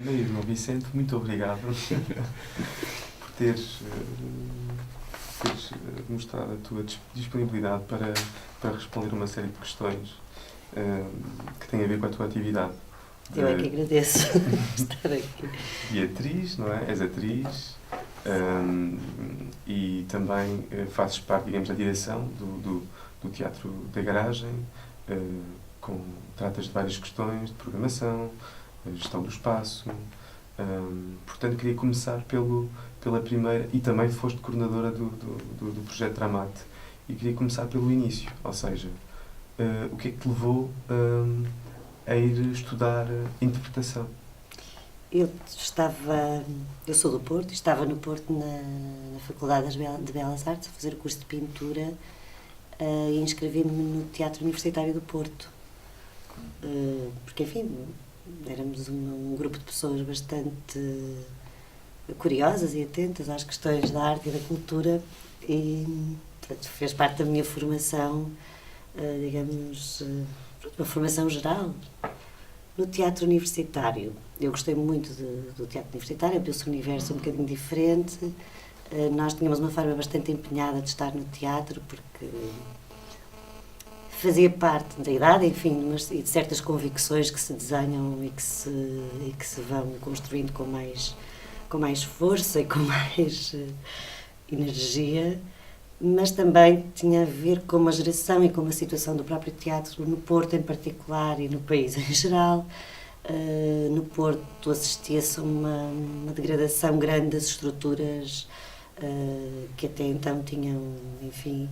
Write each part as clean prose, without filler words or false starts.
Meu irmão Vicente, muito obrigado por teres mostrado a tua disponibilidade para responder uma série de questões que têm a ver com a tua atividade. Eu é que agradeço estar aqui. De atriz, não é? És atriz e também fazes parte, digamos, da direção do Teatro da Garagem, tratas de várias questões de programação, gestão do espaço. Portanto, queria começar pela primeira, e também foste coordenadora do projeto Dramate, e queria começar pelo início, ou seja, o que é que te levou a ir estudar interpretação? Eu sou do Porto, estava no Porto na Faculdade de Belas Artes a fazer o curso de pintura e inscrevi-me no Teatro Universitário do Porto. Porque, enfim, éramos um grupo de pessoas bastante curiosas e atentas às questões da arte e da cultura e, portanto, fez parte da minha formação, digamos, uma formação geral. No teatro universitário, eu gostei muito do teatro universitário, pelo universo um bocadinho diferente. Nós tínhamos uma forma bastante empenhada de estar no teatro, porque fazia parte da idade, enfim, e de certas convicções que se desenham e que se vão construindo com mais força e com mais energia, mas também tinha a ver com uma geração e com uma situação do próprio teatro no Porto em particular e no país em geral. No Porto assistia-se a uma degradação grande das estruturas que até então tinham, enfim,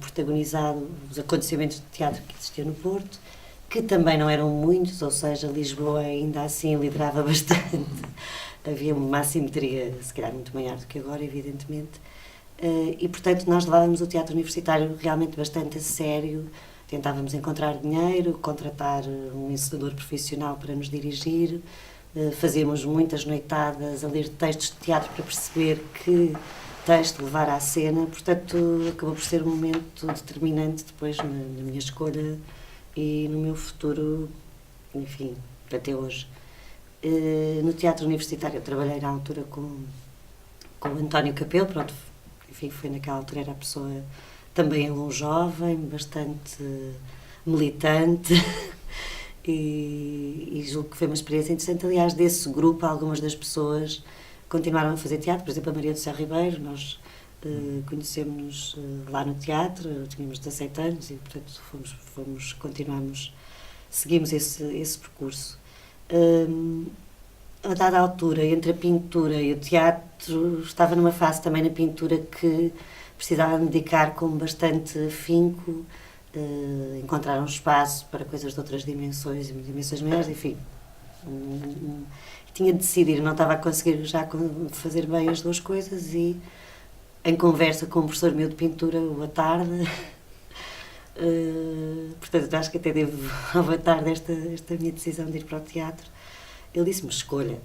protagonizado os acontecimentos de teatro que existiam no Porto, que também não eram muitos, ou seja, Lisboa ainda assim liderava bastante. Havia uma assimetria, se calhar muito maior do que agora, evidentemente. E, portanto, nós levávamos o teatro universitário realmente bastante a sério, tentávamos encontrar dinheiro, contratar um encenador profissional para nos dirigir, fazíamos muitas noitadas a ler textos de teatro para perceber que texto levar à cena, portanto, acabou por ser um momento determinante depois na minha escolha e no meu futuro, enfim, até hoje. No teatro universitário eu trabalhei na altura com o António Capelo, pronto, enfim, foi naquela altura, era a pessoa também um jovem, bastante militante e julgo que foi uma experiência interessante. Aliás, desse grupo, algumas das pessoas continuaram a fazer teatro, por exemplo, a Maria do Céu Ribeiro, nós conhecemos-nos lá no teatro, tínhamos 17 anos e, portanto, seguimos esse percurso. A dada altura, entre a pintura e o teatro, estava numa fase também na pintura que precisava me dedicar com bastante afinco, encontrar um espaço para coisas de outras dimensões e dimensões maiores, enfim. Tinha de decidir, não estava a conseguir já fazer bem as duas coisas e, em conversa com um professor meu de pintura, à tarde, portanto, acho que até devo avatar esta minha decisão de ir para o teatro. Ele disse-me, escolha,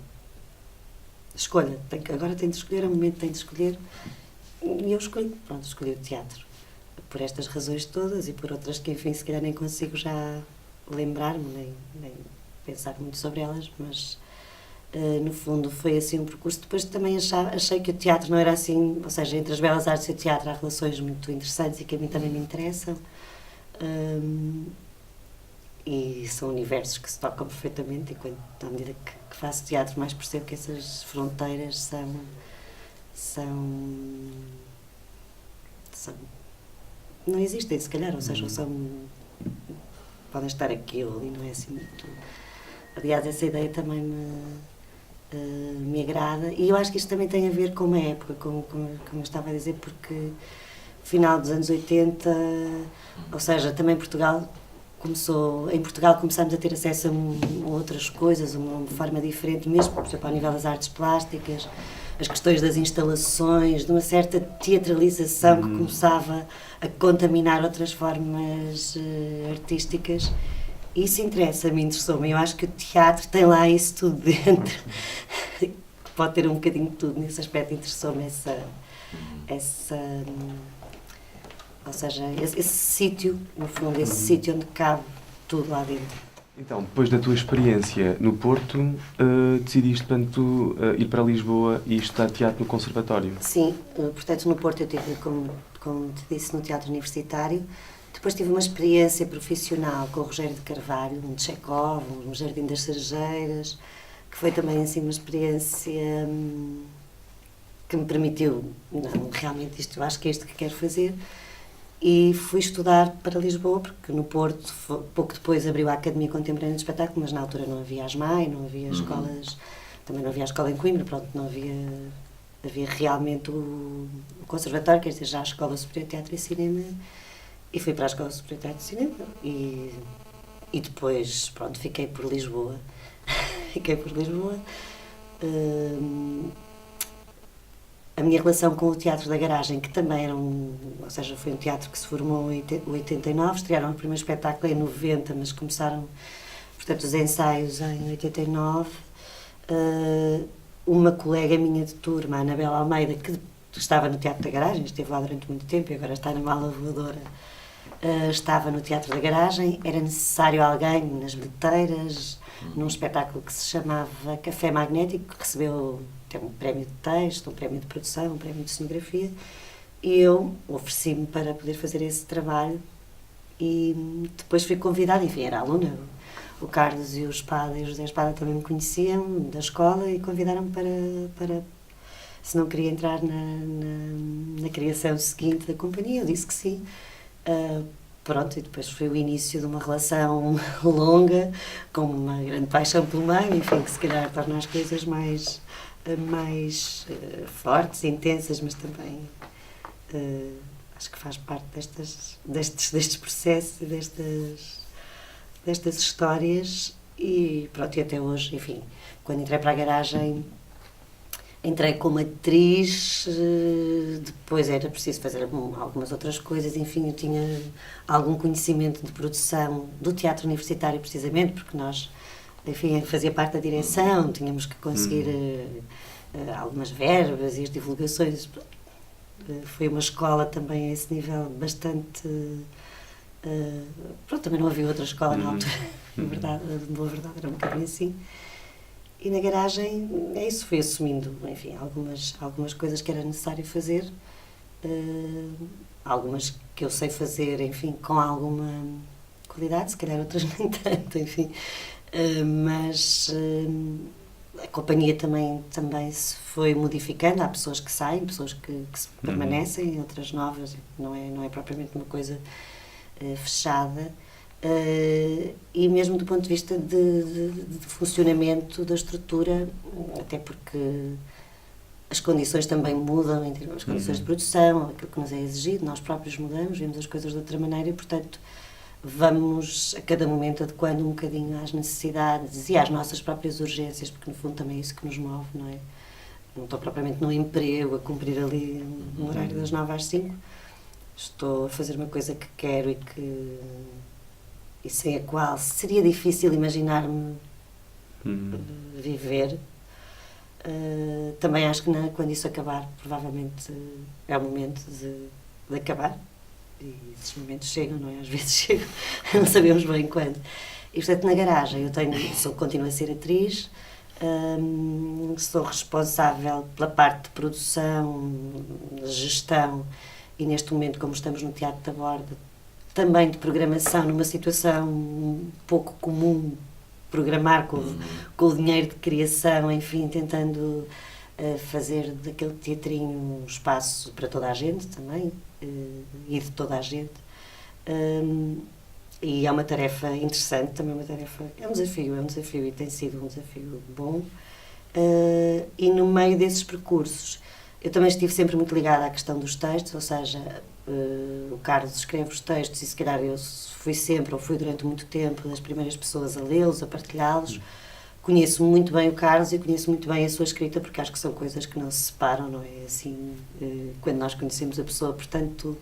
agora tenho de escolher, é o momento tenho de escolher. E eu escolhi o teatro. Por estas razões todas e por outras que, enfim, se calhar nem consigo já lembrar-me, nem pensar muito sobre elas, mas no fundo foi assim um percurso. Depois também achei que o teatro não era assim, ou seja, entre as belas artes e o teatro há relações muito interessantes e que a mim também me interessam. E são universos que se tocam perfeitamente e à medida que faço teatro mais percebo que essas fronteiras não existem, se calhar, ou seja, podem estar aqui ou ali, não é assim muito... Aliás, essa ideia também me agrada e eu acho que isto também tem a ver com uma época, como eu estava a dizer, porque final dos anos 80, ou seja, também em Portugal começámos a ter acesso a outras coisas, uma forma diferente, mesmo, por exemplo, ao nível das artes plásticas, as questões das instalações, de uma certa teatralização que começava a contaminar outras formas artísticas. Isso interessa-me, interessou-me. Eu acho que o teatro tem lá isso tudo dentro. Pode ter um bocadinho de tudo. Nesse aspecto interessou-me ou seja, esse sítio, no fundo, esse sítio onde cabe tudo lá dentro. Então, depois da tua experiência no Porto, decidiste, portanto, ir para Lisboa e estudar teatro no Conservatório. Sim, portanto, no Porto eu tive, como te disse, no Teatro Universitário. Depois tive uma experiência profissional com o Rogério de Carvalho, um Chekhov, um Jardim das Cerejeiras, que foi também assim uma experiência que me permitiu, não, realmente isto, eu acho que é isto que quero fazer. E fui estudar para Lisboa, porque no Porto, pouco depois, abriu a Academia Contemporânea de Espetáculo, mas na altura não havia ASMAI, não havia escolas, também não havia a escola em Coimbra, pronto, não havia realmente o Conservatório, quer dizer, já a Escola Superior de Teatro e Cinema, e fui para a Escola Superior de Teatro e Cinema, e depois, pronto, fiquei por Lisboa. Fiquei por Lisboa. A minha relação com o Teatro da Garagem, que também era ou seja, foi um teatro que se formou em 89, estrearam o primeiro espetáculo em 90, mas começaram, portanto, os ensaios em 89. Uma colega minha de turma, a Anabela Almeida, que estava no Teatro da Garagem, esteve lá durante muito tempo e agora está na Mala Voadora, estava no Teatro da Garagem, era necessário alguém nas bilheteiras, num espetáculo que se chamava Café Magnético, que recebeu um prémio de texto, um prémio de produção, um prémio de cenografia, e eu ofereci-me para poder fazer esse trabalho e depois fui convidada, enfim, era aluna, o Carlos e o Espada e o José Espada também me conheciam da escola e convidaram-me para se não queria entrar na criação seguinte da companhia, eu disse que sim. Pronto, e depois foi o início de uma relação longa, com uma grande paixão pelo meio, enfim, que se calhar torna as coisas mais fortes, intensas, mas também acho que faz parte destes processos e destas histórias. E pronto, e até hoje, enfim, quando entrei para a Garagem, entrei como atriz, depois era preciso fazer algumas outras coisas, enfim, eu tinha algum conhecimento de produção do teatro universitário, precisamente, porque nós, enfim, fazia parte da direção, tínhamos que conseguir algumas verbas e as divulgações. Foi uma escola também a esse nível bastante... pronto, também não havia outra escola na altura, na verdade, boa verdade, era um bocadinho assim. E na Garagem, é isso, fui assumindo, enfim, algumas coisas que era necessário fazer, algumas que eu sei fazer, enfim, com alguma qualidade, se calhar outras nem tanto, enfim, mas a companhia também se foi modificando, há pessoas que saem, pessoas que permanecem, outras novas, não é propriamente uma coisa fechada. E mesmo do ponto de vista de funcionamento da estrutura, até porque as condições também mudam, em termos de condições de produção, aquilo que nos é exigido, nós próprios mudamos, vemos as coisas de outra maneira e, portanto, vamos a cada momento adequando um bocadinho às necessidades e às nossas próprias urgências, porque no fundo também é isso que nos move, não é? Não estou propriamente no emprego a cumprir ali um horário das 9 às 5, estou a fazer uma coisa que quero e sem a qual seria difícil imaginar-me viver. Também acho que quando isso acabar, provavelmente é o momento de acabar. E esses momentos chegam, não é? Às vezes chegam, não sabemos bem quando. E, portanto, na Garagem eu continuo a ser atriz, sou responsável pela parte de produção, de gestão, e neste momento, como estamos no Teatro da Borda, também de programação, numa situação um pouco comum, programar com o dinheiro de criação, enfim, tentando fazer daquele teatrinho um espaço para toda a gente também, e de toda a gente. E é uma tarefa interessante, também é um desafio e tem sido um desafio bom. E no meio desses percursos, eu também estive sempre muito ligada à questão dos textos, ou seja, o Carlos escreve os textos e se calhar eu fui durante muito tempo das primeiras pessoas a lê-los, a partilhá-los. Conheço muito bem o Carlos e conheço muito bem a sua escrita, porque acho que são coisas que não se separam, não é? Assim, quando nós conhecemos a pessoa, portanto,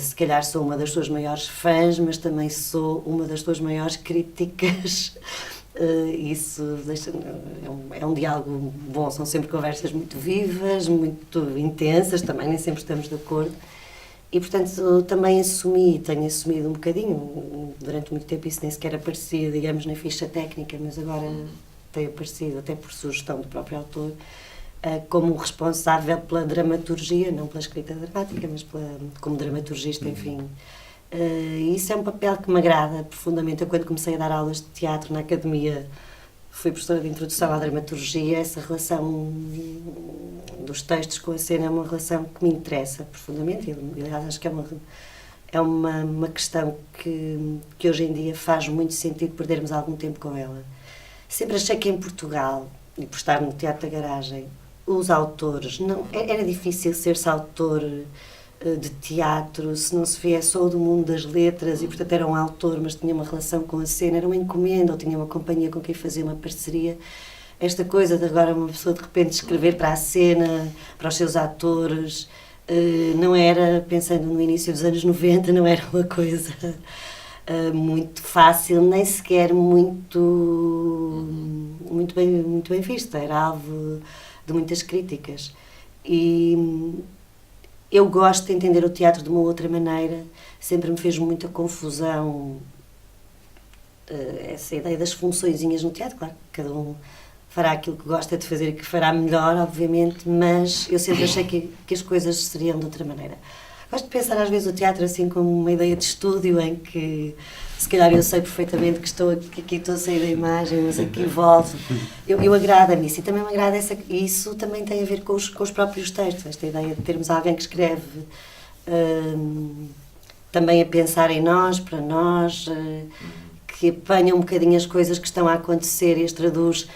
se calhar sou uma das suas maiores fãs, mas também sou uma das suas maiores críticas. Isso é um diálogo bom, são sempre conversas muito vivas, muito intensas, também nem sempre estamos de acordo. E, portanto, também tenho assumido um bocadinho, durante muito tempo isso nem sequer aparecia, digamos, na ficha técnica, mas agora tem aparecido, até por sugestão do próprio autor, como responsável pela dramaturgia, não pela escrita dramática, mas como dramaturgista, enfim. E isso é um papel que me agrada profundamente. Eu, quando comecei a dar aulas de teatro na academia, fui professora de introdução à dramaturgia. Essa relação dos textos com a cena é uma relação que me interessa profundamente. E, aliás, acho que é uma questão que hoje em dia faz muito sentido perdermos algum tempo com ela. Sempre achei que em Portugal, e por estar no Teatro da Garagem, os autores, era difícil ser-se autor de teatro se não se viesse ou do mundo das letras e, portanto, era um autor, mas tinha uma relação com a cena, era uma encomenda ou tinha uma companhia com quem fazia uma parceria. Esta coisa de agora uma pessoa de repente escrever para a cena, para os seus atores, não era, pensando no início dos anos 90, não era uma coisa muito fácil, nem sequer muito bem vista, era alvo de muitas críticas. E eu gosto de entender o teatro de uma outra maneira, sempre me fez muita confusão essa ideia das funçõezinhas no teatro. Claro que cada um fará aquilo que gosta de fazer e que fará melhor, obviamente, mas eu sempre achei que as coisas seriam de outra maneira. Gosto de pensar às vezes o teatro assim como uma ideia de estúdio em que se calhar eu sei perfeitamente que aqui estou a sair da imagem, mas aqui volto. Eu agrada-me isso e também me agrada isso também tem a ver com os próprios textos, esta ideia de termos alguém que escreve também a pensar em nós, para nós, que apanha um bocadinho as coisas que estão a acontecer e as traduz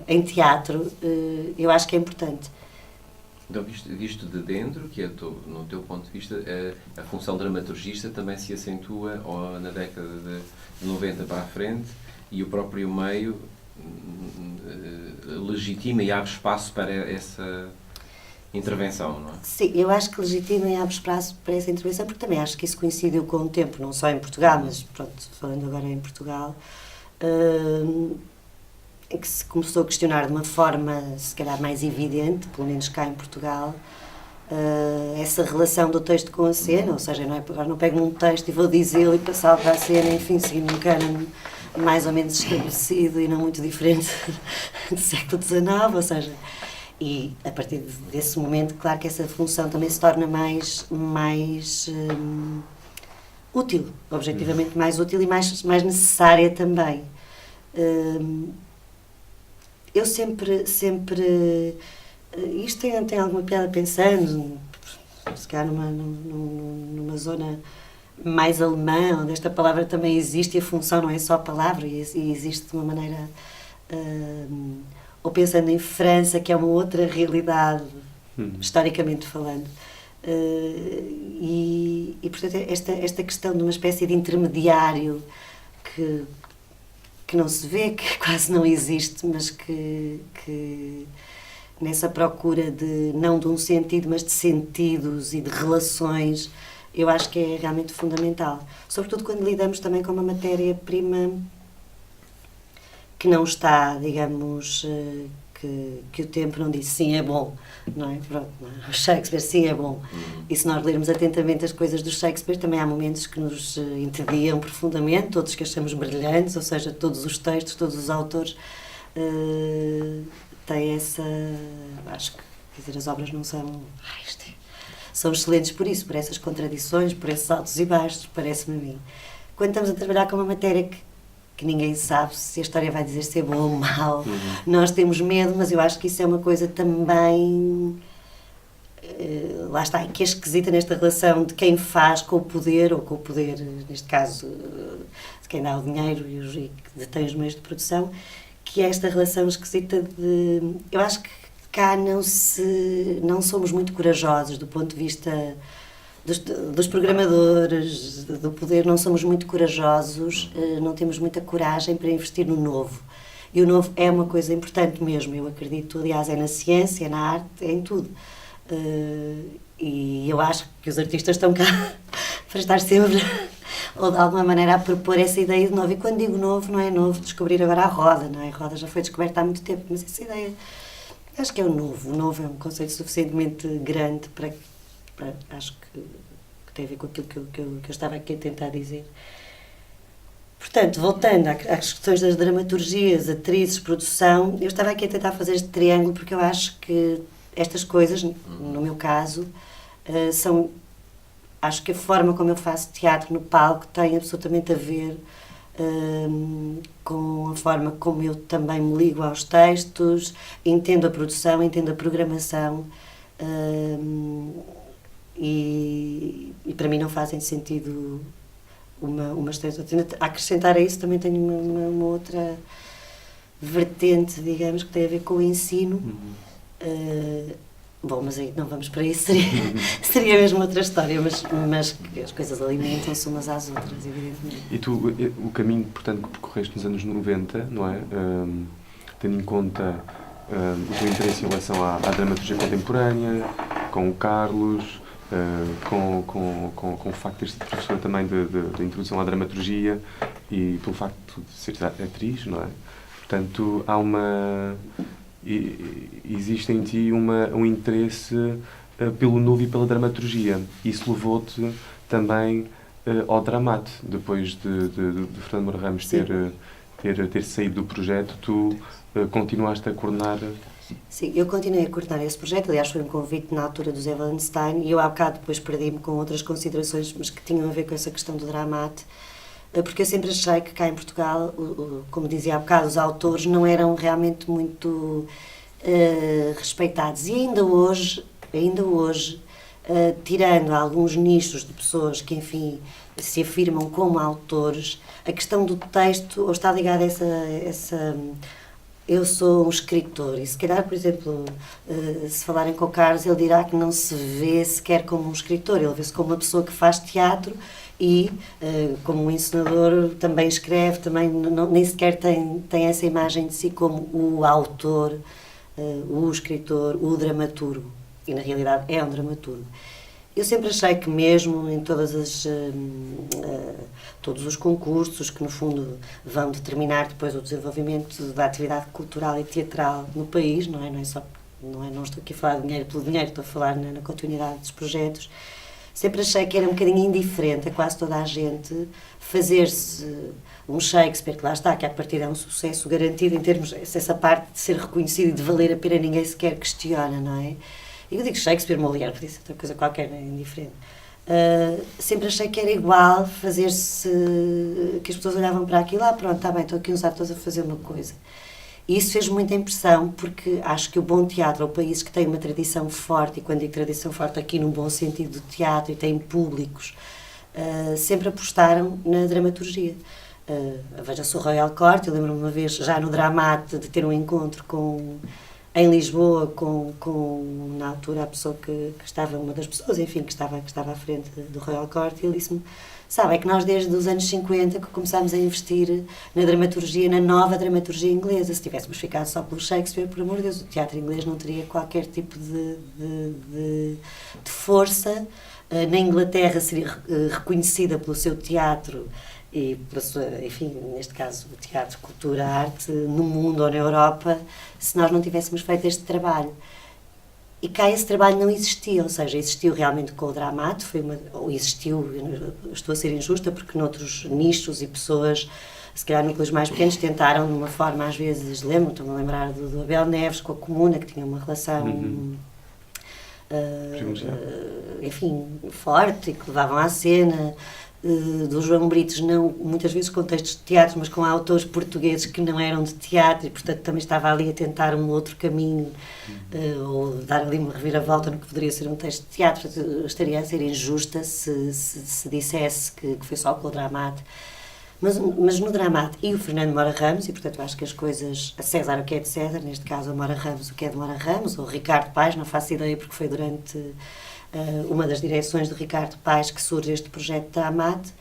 em teatro, eu acho que é importante. Então, visto de dentro, que é no teu ponto de vista, a função dramaturgista também se acentua na década de 90 para a frente e o próprio meio legitima e abre espaço para essa intervenção, não é? Sim, eu acho que legitima e abre espaço para essa intervenção, porque também acho que isso coincidiu com o tempo, não só em Portugal, mas pronto, falando agora em Portugal, em que se começou a questionar de uma forma, se calhar, mais evidente, pelo menos cá em Portugal, essa relação do texto com a cena, ou seja, agora não pego num texto e vou dizê-lo e passá-lo para a cena, enfim, seguindo um cânone mais ou menos estabelecido e não muito diferente do século XIX, ou seja, e a partir desse momento, claro que essa função também se torna mais útil, objetivamente mais útil e mais necessária também. Eu sempre isto tem alguma piada pensando, se calhar numa zona mais alemã, onde esta palavra também existe e a função não é só a palavra, e existe de uma maneira, ou pensando em França, que é uma outra realidade, historicamente falando, e portanto esta questão de uma espécie de intermediário que não se vê, que quase não existe, mas que nessa procura não de um sentido, mas de sentidos e de relações, eu acho que é realmente fundamental. Sobretudo quando lidamos também com uma matéria-prima que não está, digamos, que o tempo não disse sim, é bom, não é? Pronto, não é? O Shakespeare sim é bom. E se nós lermos atentamente as coisas do Shakespeare, também há momentos que nos entediam profundamente, outros que achamos brilhantes, ou seja, todos os textos, todos os autores têm essa... Acho que, quer dizer, as obras não são... são excelentes por isso, por essas contradições, por esses altos e baixos, parece-me a mim. Quando estamos a trabalhar com uma matéria que ninguém sabe se a história vai dizer se é bom ou mau, nós temos medo, mas eu acho que isso é uma coisa também, lá está, que é esquisita nesta relação de quem faz com o poder, ou com o poder, neste caso, de quem dá o dinheiro e que detém os meios de produção, que é esta relação esquisita de... Eu acho que cá não somos muito corajosos do ponto de vista dos programadores, do poder, não somos muito corajosos, não temos muita coragem para investir no novo. E o novo é uma coisa importante mesmo, eu acredito, aliás, é na ciência, é na arte, é em tudo. E eu acho que os artistas estão cá para estar sempre, ou de alguma maneira, a propor essa ideia de novo. E quando digo novo, não é novo descobrir agora a roda, não é? A roda já foi descoberta há muito tempo, mas essa ideia, acho que é o novo. O novo é um conceito suficientemente grande para acho que tem a ver com aquilo que eu estava aqui a tentar dizer. Portanto, voltando às questões das dramaturgias, atrizes, produção, eu estava aqui a tentar fazer este triângulo porque eu acho que estas coisas, no meu caso, são... Acho que a forma como eu faço teatro no palco tem absolutamente a ver com a forma como eu também me ligo aos textos, entendo a produção, entendo a programação, e para mim não fazem sentido uma história. A acrescentar a isso também tenho uma outra vertente, digamos, que tem a ver com o ensino. Bom, mas aí não vamos para isso, seria mesmo outra história, mas as coisas alimentam-se umas às outras, evidentemente. E tu, o caminho, portanto, que percorreste nos anos 90, não é? Tendo em conta o teu interesse em relação à dramaturgia contemporânea, com o Carlos, com o facto de teres professor também de introdução à dramaturgia e pelo facto de seres atriz, não é? Portanto, há existe em ti um interesse pelo novo e pela dramaturgia. Isso levou-te também ao Dramate. Depois de Fernando Moura Ramos ter saído do projeto, tu continuaste a coordenar... Sim, eu continuei a coordenar esse projeto. Aliás, foi um convite na altura do Zé Wallenstein e eu há bocado depois perdi-me com outras considerações, mas que tinham a ver com essa questão do Dramate. Porque eu sempre achei que cá em Portugal, como dizia há bocado, os autores não eram realmente muito respeitados. E ainda hoje, tirando alguns nichos de pessoas que, enfim, se afirmam como autores, a questão do texto ou está ligada a essa eu sou um escritor. E se calhar, por exemplo, se falarem com o Carlos, ele dirá que não se vê sequer como um escritor, ele vê-se como uma pessoa que faz teatro e, como um encenador, também escreve, também nem sequer tem essa imagem de si como o autor, o escritor, o dramaturgo. E, na realidade, é um dramaturgo. Eu sempre achei que mesmo em todos os concursos que, no fundo, vão determinar depois o desenvolvimento da atividade cultural e teatral no país, não estou aqui a falar de dinheiro pelo dinheiro, estou a falar na continuidade dos projetos, sempre achei que era um bocadinho indiferente a quase toda a gente fazer-se um Shakespeare, que lá está, que a partir é um sucesso garantido em termos, essa parte de ser reconhecido e de valer a pena, ninguém sequer questiona, não é? E eu digo Shakespeare, Molière, podia ser outra coisa qualquer, é indiferente. Sempre achei que era igual fazer-se, que as pessoas olhavam para aquilo, pronto, está bem, estão aqui uns atores a fazer uma coisa. E isso fez muita impressão, porque acho que o bom teatro, ou países que têm uma tradição forte, e quando digo tradição forte aqui num bom sentido do teatro, e têm públicos, sempre apostaram na dramaturgia. Veja-se o Royal Court, eu lembro-me uma vez, já no Dramate, de ter um encontro em Lisboa com na altura a pessoa que estava, uma das pessoas, enfim, que estava à frente do Royal Court, e ele disse-me, sabe, é que nós desde os anos 50 que começámos a investir na dramaturgia, na nova dramaturgia inglesa. Se tivéssemos ficado só pelo Shakespeare, por amor de Deus, o teatro inglês não teria qualquer tipo de força. Na Inglaterra seria reconhecida pelo seu teatro e pela sua, enfim, neste caso, o teatro, cultura, arte, no mundo ou na Europa, se nós não tivéssemos feito este trabalho. E cá esse trabalho não existia, ou seja, existiu realmente com o Dramate, estou a ser injusta, porque noutros nichos e pessoas, se calhar núcleos mais pequenos, tentaram de uma forma, às vezes, estou-me a lembrar do Abel Neves com a Comuna, que tinha uma relação, enfim, forte, e que levavam à cena, do João Brites, não, muitas vezes com textos de teatro, mas com autores portugueses que não eram de teatro e, portanto, também estava ali a tentar um outro caminho, ou dar ali uma reviravolta no que poderia ser um texto de teatro. Portanto, eu estaria a ser injusta se dissesse que foi só com o Dramate. Mas no Dramate e o Fernando Moura Ramos, e, portanto, acho que as coisas, a César o que é de César, neste caso a Moura Ramos o que é de Moura Ramos, ou Ricardo Paes, não faço ideia porque foi durante uma das direções de Ricardo Paes que surge este projeto de Dramate.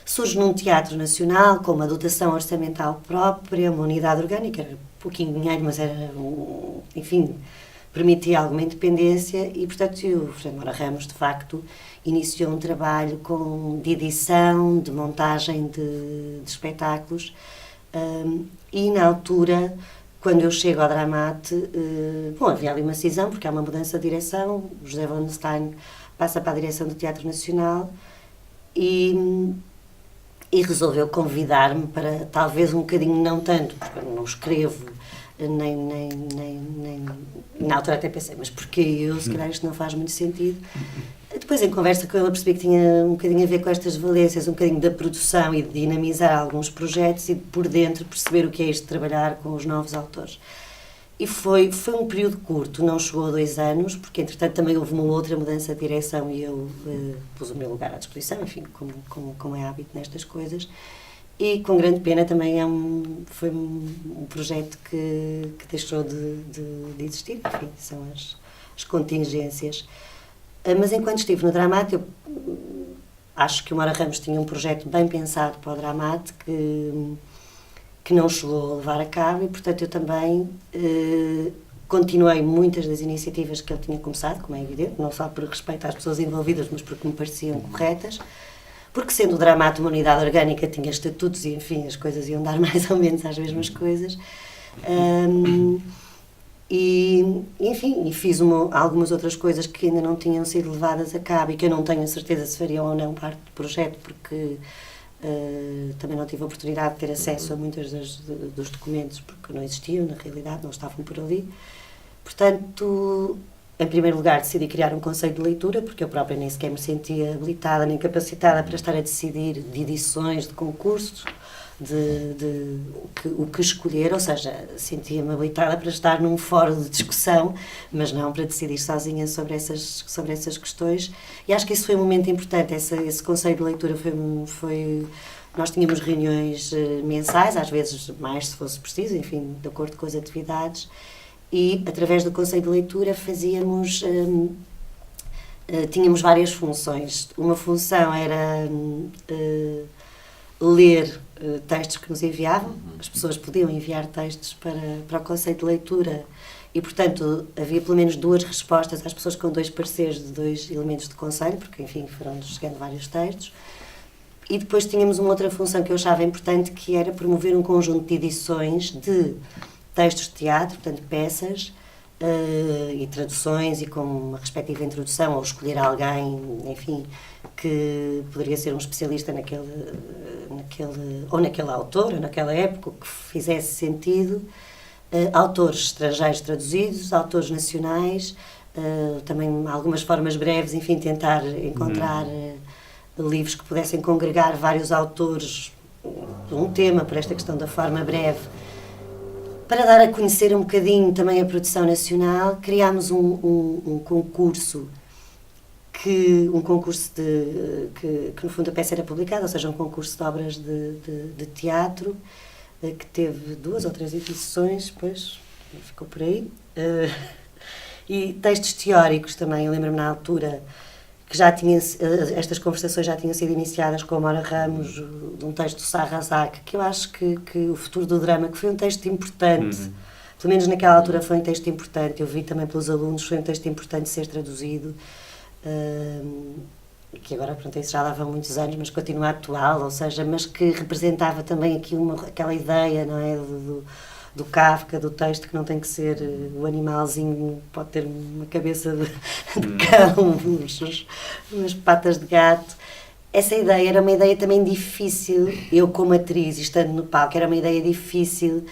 Surge num teatro nacional, com uma dotação orçamental própria, uma unidade orgânica, era pouquinho dinheiro, mas era, enfim, permitia alguma independência e, portanto, o Fernando Moura Ramos, de facto, iniciou um trabalho de edição, de montagem de espetáculos e, na altura, quando eu chego ao Dramate, havia ali uma cisão, porque há uma mudança de direção, o José Wallenstein passa para a direção do Teatro Nacional e resolveu convidar-me para, talvez um bocadinho, não tanto, porque eu não escrevo, nem na altura até pensei, mas porquê eu, se calhar isto não faz muito sentido. Depois, em conversa com ele, percebi que tinha um bocadinho a ver com estas valências, um bocadinho da produção e de dinamizar alguns projetos e de, por dentro, perceber o que é isto de trabalhar com os novos autores. E foi um período curto, não chegou a 2 anos, porque entretanto também houve uma outra mudança de direção e eu pus o meu lugar à disposição, enfim, como é hábito nestas coisas. E com grande pena também foi um projeto que deixou de existir, enfim, são as contingências. Mas enquanto estive no Dramate, eu acho que o Mora Ramos tinha um projeto bem pensado para o Dramate, que não chegou a levar a cabo e, portanto, eu também continuei muitas das iniciativas que ele tinha começado, como é evidente, não só por respeito às pessoas envolvidas, mas porque me pareciam corretas, porque sendo o Dramate uma unidade orgânica, tinha estatutos e, enfim, as coisas iam dar mais ou menos às mesmas coisas. Enfim, fiz algumas outras coisas que ainda não tinham sido levadas a cabo e que eu não tenho a certeza se fariam ou não parte do projeto, porque também não tive a oportunidade de ter acesso a muitos dos documentos, porque não existiam, na realidade, não estavam por ali. Portanto, em primeiro lugar, decidi criar um conselho de leitura, porque eu própria nem sequer me sentia habilitada nem capacitada para estar a decidir de edições, de concursos, o que escolher, ou seja, sentia-me habilitada para estar num fórum de discussão, mas não para decidir sozinha sobre essas questões. E acho que isso foi um momento importante, esse conselho de leitura foi nós tínhamos reuniões mensais, às vezes mais se fosse preciso, enfim, de acordo com as atividades, e através do conselho de leitura tínhamos várias funções. Uma função era ler textos que nos enviavam, as pessoas podiam enviar textos para o conselho de leitura e, portanto, havia pelo menos 2 respostas às pessoas com 2 pareceres de 2 elementos de conselho, porque, enfim, foram chegando vários textos. E depois tínhamos uma outra função que eu achava importante, que era promover um conjunto de edições de textos de teatro, portanto, peças, e traduções e com uma respectiva introdução, ou escolher alguém, enfim, que poderia ser um especialista ou naquele autor, ou naquela época, que fizesse sentido, autores estrangeiros traduzidos, autores nacionais, também algumas formas breves, enfim, tentar encontrar livros que pudessem congregar vários autores de um tema, por esta questão da forma breve. Para dar a conhecer um bocadinho também a produção nacional, criámos um concurso que no fundo a peça era publicada, ou seja, um concurso de obras de teatro, que teve 2 ou 3 edições, depois ficou por aí, e textos teóricos também. Eu lembro-me na altura que estas conversações já tinham sido iniciadas com a Mora Ramos, de um texto do Sarrazac, que eu acho que o futuro do drama, que foi um texto importante, pelo menos naquela altura foi um texto importante, eu vi também pelos alunos, foi um texto importante de ser traduzido, que agora, pronto, isso já lá vão muitos anos, mas continua atual, ou seja, mas que representava também aqui aquela ideia, não é, do Kafka, do texto, que não tem que ser o animalzinho, pode ter uma cabeça de cão, umas patas de gato. Essa ideia era uma ideia também difícil, eu como atriz, estando no palco, era uma ideia difícil,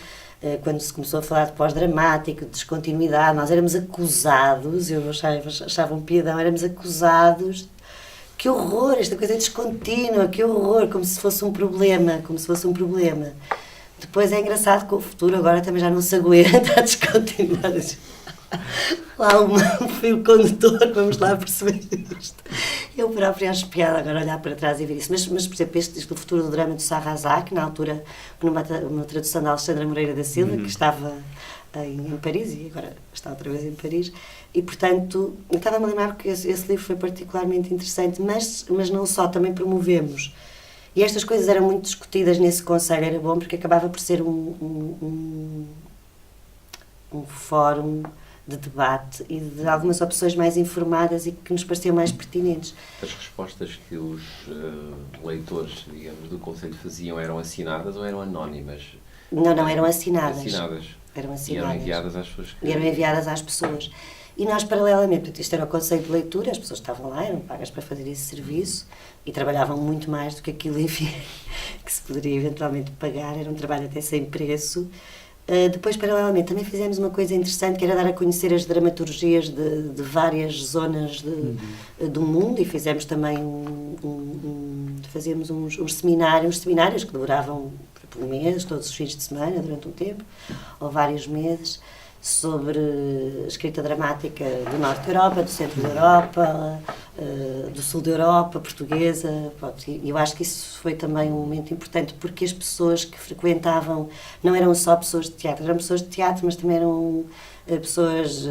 quando se começou a falar de pós-dramático, de descontinuidade, nós éramos acusados, eu achava um piadão, éramos acusados, que horror, esta coisa é descontínua, que horror, como se fosse um problema. Depois é engraçado que o futuro agora também já não se aguenta a descontinuidade. Lá um fio condutor, vamos lá perceber isto. Eu própria acho piada agora olhar para trás e ver isso. Mas por exemplo, este do futuro do drama do Sarrazac, na altura, numa tradução da Alexandra Moreira da Silva, que estava em Paris e agora está outra vez em Paris. E, portanto, eu estava-me a lembrar que esse livro foi particularmente interessante, mas não só, também promovemos. E estas coisas eram muito discutidas nesse conselho, era bom porque acabava por ser um fórum de debate e de algumas opções mais informadas e que nos pareciam mais pertinentes. As respostas que os leitores, digamos, do conselho faziam eram assinadas ou eram anónimas? Não, eram assinadas. Eram assinadas. Eram assinadas. E eram enviadas às pessoas. E eram enviadas às pessoas. E nós, paralelamente, portanto, isto era o conceito de leitura, as pessoas estavam lá, eram pagas para fazer esse serviço e trabalhavam muito mais do que aquilo, enfim, que se poderia eventualmente pagar, era um trabalho até sem preço. Depois, paralelamente, também fizemos uma coisa interessante, que era dar a conhecer as dramaturgias de várias zonas do mundo, e fizemos também fazíamos uns seminários que duravam por um mês, todos os fins de semana, durante um tempo, ou vários meses, sobre escrita dramática do Norte da Europa, do Centro da Europa, do Sul da Europa, portuguesa. E eu acho que isso foi também um momento importante, porque as pessoas que frequentavam não eram só pessoas de teatro, eram pessoas de teatro, mas também eram pessoas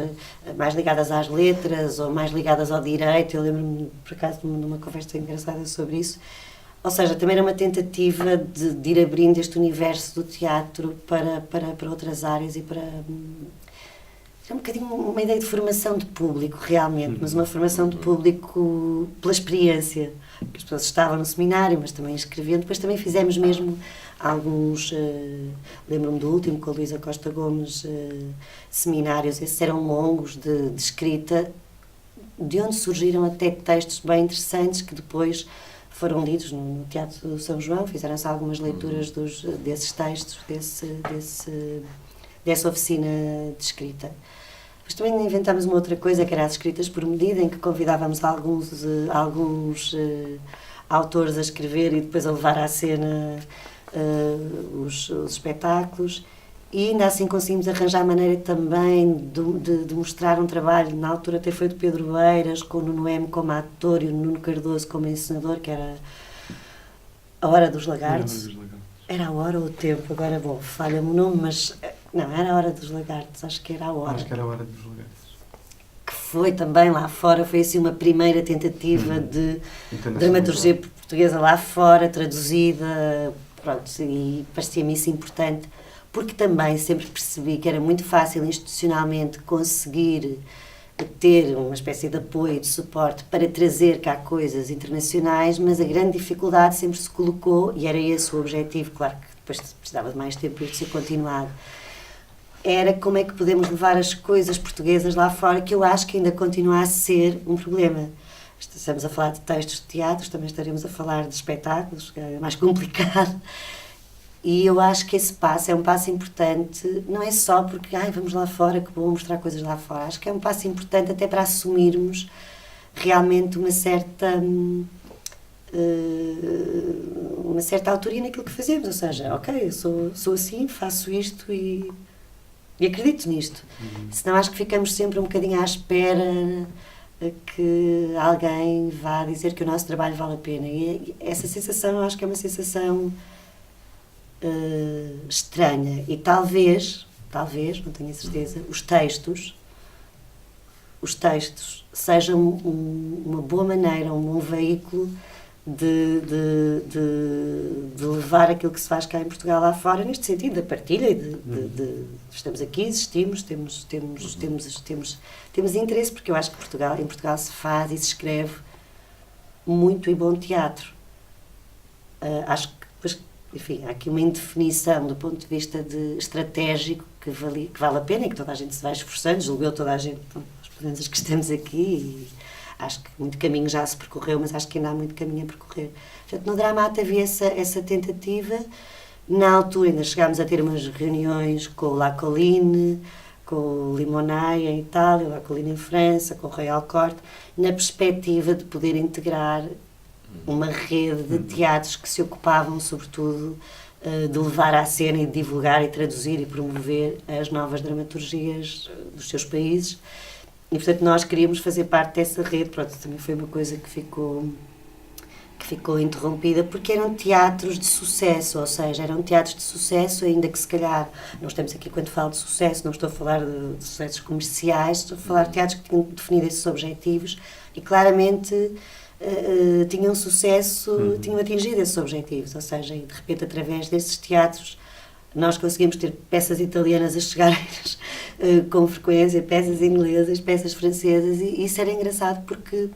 mais ligadas às letras ou mais ligadas ao direito. Eu lembro-me, por acaso, de uma conversa engraçada sobre isso. Ou seja, também era uma tentativa de ir abrindo este universo do teatro para outras áreas e para... É um bocadinho uma ideia de formação de público, realmente, mas uma formação de público pela experiência. As pessoas estavam no seminário, mas também escreviam. Depois também fizemos mesmo alguns... lembro-me do último, com a Luísa Costa Gomes, seminários. Esses eram longos de escrita, de onde surgiram até textos bem interessantes que depois foram lidos no Teatro do São João. Fizeram-se algumas leituras desses textos, dessa oficina de escrita. Mas também inventámos uma outra coisa, que era as escritas por medida, em que convidávamos alguns autores a escrever e depois a levar à cena os espetáculos. E ainda assim conseguimos arranjar maneira também de mostrar um trabalho, na altura até foi do Pedro Eiras, com o Nuno M como ator e o Nuno Cardoso como encenador, que era A Hora dos Lagartos. Era a hora ou o tempo, agora, bom, falha-me o nome, mas não, era A Hora dos Lagartos, acho que era a hora. Acho que era A Hora dos Lagartos. Que foi também lá fora, foi assim uma primeira tentativa de dramaturgia portuguesa lá fora, traduzida, pronto, e parecia-me isso importante, porque também sempre percebi que era muito fácil institucionalmente conseguir ter uma espécie de apoio e de suporte para trazer cá coisas internacionais, mas a grande dificuldade sempre se colocou, e era esse o objetivo, claro que depois precisava de mais tempo para isto ser continuado, era como é que podemos levar as coisas portuguesas lá fora, que eu acho que ainda continua a ser um problema. Estamos a falar de textos de teatros, também estaremos a falar de espetáculos, que é mais complicado. E eu acho que esse passo é um passo importante, não é só porque vamos lá fora, que bom mostrar coisas lá fora. Acho que é um passo importante até para assumirmos realmente uma certa autoria naquilo que fazemos. Ou seja, ok, eu sou assim, faço isto e acredito nisto. Senão acho que ficamos sempre um bocadinho à espera que alguém vá dizer que o nosso trabalho vale a pena. E essa sensação, eu acho que é uma sensação estranha, e talvez, não tenho a certeza, os textos sejam uma boa maneira, um bom veículo de levar aquilo que se faz cá em Portugal lá fora, neste sentido da partilha, estamos aqui, existimos, temos interesse, porque eu acho que em Portugal se faz e se escreve muito e bom teatro. Acho que depois, enfim, há aqui uma indefinição do ponto de vista estratégico que vale a pena e que toda a gente se vai esforçando, julgo eu, toda a gente, os que estamos aqui, e acho que muito caminho já se percorreu, mas acho que ainda há muito caminho a percorrer. Portanto, no Dramate havia essa tentativa. Na altura ainda chegámos a ter umas reuniões com o La Colline, com o Limonai em Itália, o La Colline em França, com o Royal Court, na perspectiva de poder integrar uma rede de teatros que se ocupavam, sobretudo, de levar à cena e de divulgar e traduzir e promover as novas dramaturgias dos seus países. E, portanto, nós queríamos fazer parte dessa rede. Pronto, também foi uma coisa que ficou interrompida, porque eram teatros de sucesso, ou seja, eram teatros de sucesso, ainda que se calhar, não estamos aqui quando falo de sucesso, não estou a falar de sucessos comerciais, estou a falar de teatros que tinham definido esses objetivos e claramente tinham sucesso, tinham atingido esses objetivos, ou seja, e de repente através desses teatros nós conseguimos ter peças italianas a chegarem com frequência, peças inglesas, peças francesas, e isso era engraçado porque,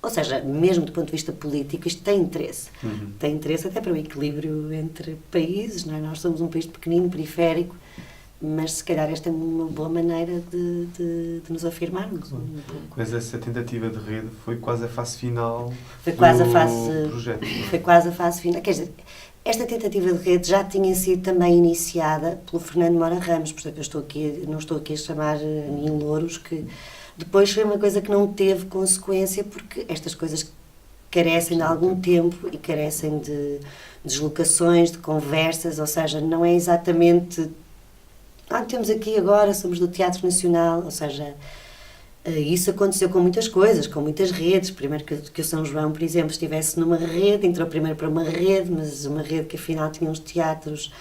ou seja, mesmo do ponto de vista político, isto tem interesse. Tem interesse até para o equilíbrio entre países, não é? Nós somos um país pequenino, periférico, mas se calhar esta é uma boa maneira de nos afirmarmos um pouco. Mas essa tentativa de rede foi quase a fase final Foi quase do a fase, projeto. foi quase a fase final. Quer dizer, esta tentativa de rede já tinha sido também iniciada pelo Fernando Mora Ramos, portanto não estou aqui a chamar em louros, que depois foi uma coisa que não teve consequência, porque estas coisas carecem de algum tempo e carecem de deslocações, de conversas, ou seja, não é exatamente temos aqui agora, somos do Teatro Nacional, ou seja, isso aconteceu com muitas coisas, com muitas redes. Primeiro que o São João, por exemplo, estivesse numa rede, entrou primeiro para uma rede, mas uma rede que afinal tinha uns teatros,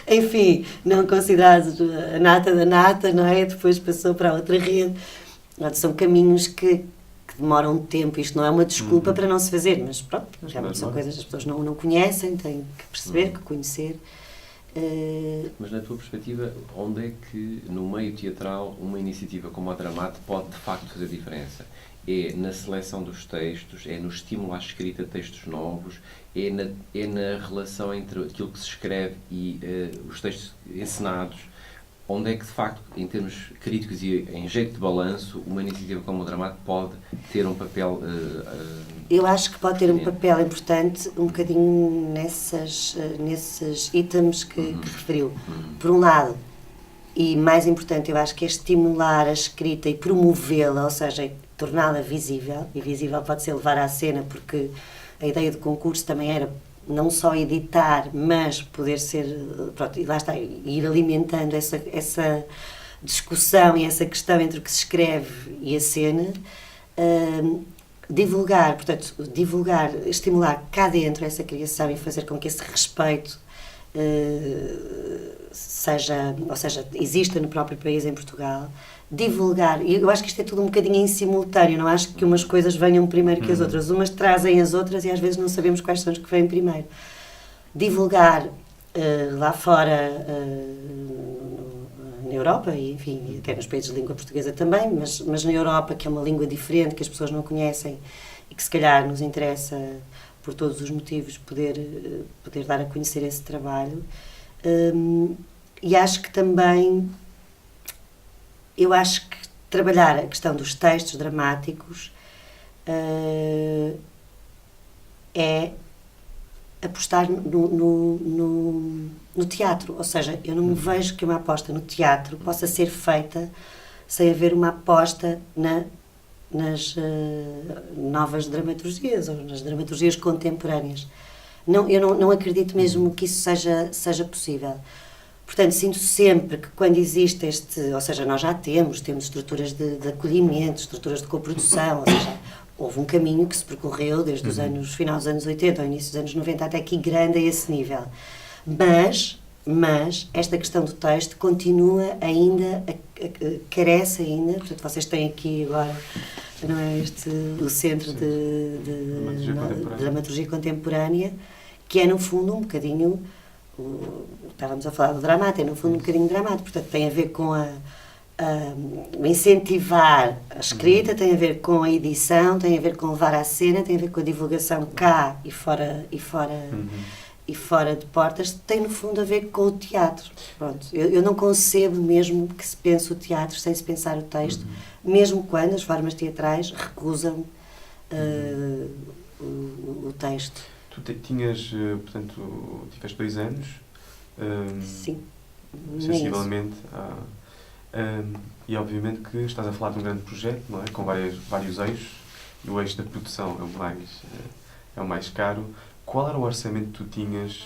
enfim, não considerados a nata da nata, não é? Depois passou para outra rede. São caminhos que demoram tempo, isto não é uma desculpa para não se fazer, mas pronto, realmente são coisas que as pessoas não conhecem, têm que perceber, que conhecer. Mas na tua perspectiva, onde é que no meio teatral uma iniciativa como a Dramate pode de facto fazer diferença? É na seleção dos textos, é no estímulo à escrita de textos novos, é na relação entre aquilo que se escreve e os textos encenados? Onde é que de facto, em termos críticos e em jeito de balanço, uma iniciativa como a Dramate pode ter um papel Eu acho que pode ter um papel importante um bocadinho nesses itens que referiu. Por um lado, e mais importante, eu acho que é estimular a escrita e promovê-la, ou seja, torná-la visível, e visível pode ser levar à cena, porque a ideia do concurso também era não só editar, mas poder ser, pronto, e lá está, ir alimentando essa discussão e essa questão entre o que se escreve e a cena. Divulgar, estimular cá dentro essa criação e fazer com que esse respeito exista no próprio país, em Portugal. Divulgar, e eu acho que isto é tudo um bocadinho em simultâneo, não acho que umas coisas venham primeiro que as outras, umas trazem as outras e às vezes não sabemos quais são as que vêm primeiro. Divulgar lá fora, na Europa, e enfim, até nos países de língua portuguesa também, mas na Europa, que é uma língua diferente, que as pessoas não conhecem e que se calhar nos interessa, por todos os motivos, poder dar a conhecer esse trabalho. E acho que também, eu acho que trabalhar a questão dos textos dramáticos é apostar no teatro, ou seja, eu não me vejo que uma aposta no teatro possa ser feita sem haver uma aposta nas novas dramaturgias ou nas dramaturgias contemporâneas. Eu não acredito mesmo que isso seja possível. Portanto, sinto sempre que quando existe ou seja, nós já temos estruturas de acolhimento, estruturas de coprodução, ou seja, houve um caminho que se percorreu desde os final dos anos 80 ao início dos anos 90 até aqui grande a esse nível. Mas esta questão do texto continua ainda, carece ainda, portanto vocês têm aqui agora, não é, o Centro de Dramaturgia Contemporânea, que é no fundo um bocadinho, estávamos a falar do Dramate, é no fundo um bocadinho Dramate, portanto tem a ver com incentivar a escrita, tem a ver com a edição, tem a ver com levar à cena, tem a ver com a divulgação cá e fora de portas, tem no fundo a ver com o teatro. Pronto, eu não concebo mesmo que se pense o teatro sem se pensar o texto, mesmo quando as formas teatrais recusam o texto. Tu tinhas, portanto, tiveste 2 anos, sim, sensivelmente, e obviamente que estás a falar de um grande projeto, não é? Com vários eixos, e o eixo da produção é o mais caro. Qual era o orçamento que tu tinhas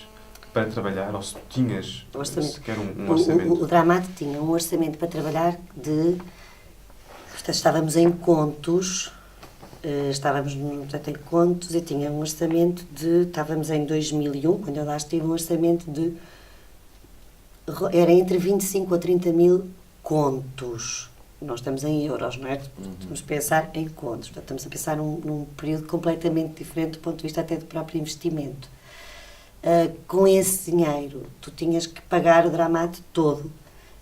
para trabalhar, ou se tu tinhas sequer um orçamento? O Dramate tinha um orçamento para trabalhar portanto, estávamos em contos, em contos, e tinha um orçamento estávamos em 2001, quando eu lá estive, um orçamento era entre 25 a 30 mil contos. Nós estamos em euros, não é? Estamos a pensar em contos. Portanto, estamos a pensar num período completamente diferente do ponto de vista até do próprio investimento. Com esse dinheiro, tu tinhas que pagar o Dramate todo,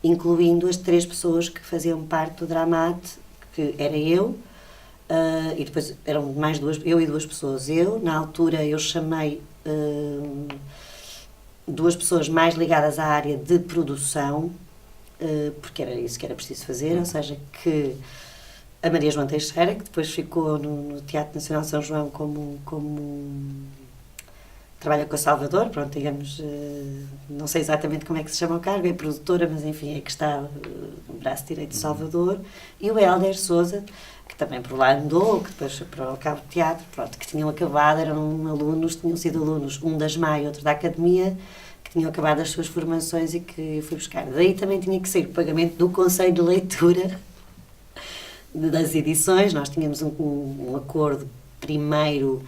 incluindo as 3 pessoas que faziam parte do Dramate, que era eu, e depois eram mais 2, eu e 2 pessoas. Na altura, eu chamei 2 pessoas mais ligadas à área de produção, porque era isso que era preciso fazer, ou seja, que a Maria João Teixeira, que depois ficou no Teatro Nacional de São João como trabalha com o Salvador, pronto, digamos, não sei exatamente como é que se chama o cargo, é produtora, mas enfim, é que está no braço direito de Salvador, e o Hélder Sousa, que também por lá andou, que depois foi para o Cabo de Teatro, pronto, que tinham acabado, eram alunos, tinham sido alunos, um da SMAI e outro da Academia, que tinham acabado as suas formações e que eu fui buscar. Daí também tinha que ser o pagamento do Conselho de Leitura das edições. Nós tínhamos um acordo primeiro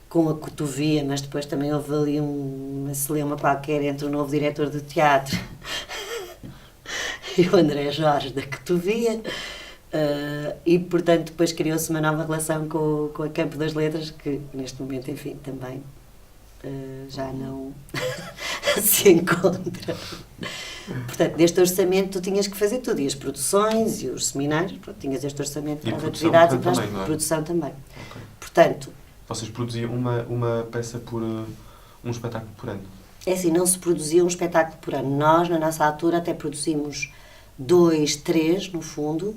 com a Cotovia, mas depois também houve ali uma celeuma qualquer entre o novo diretor do teatro e o André Jorge da Cotovia, e portanto depois criou-se uma nova relação com a Campo das Letras, que neste momento, enfim, também já não se encontra. Portanto, deste orçamento tu tinhas que fazer tudo, e as produções e os seminários, pronto, tinhas este orçamento para as atividades e para a produção também. Okay. Portanto, vocês produziam uma peça por um espetáculo por ano? É assim, não se produzia um espetáculo por ano. Nós, na nossa altura, até produzimos 2, 3, no fundo,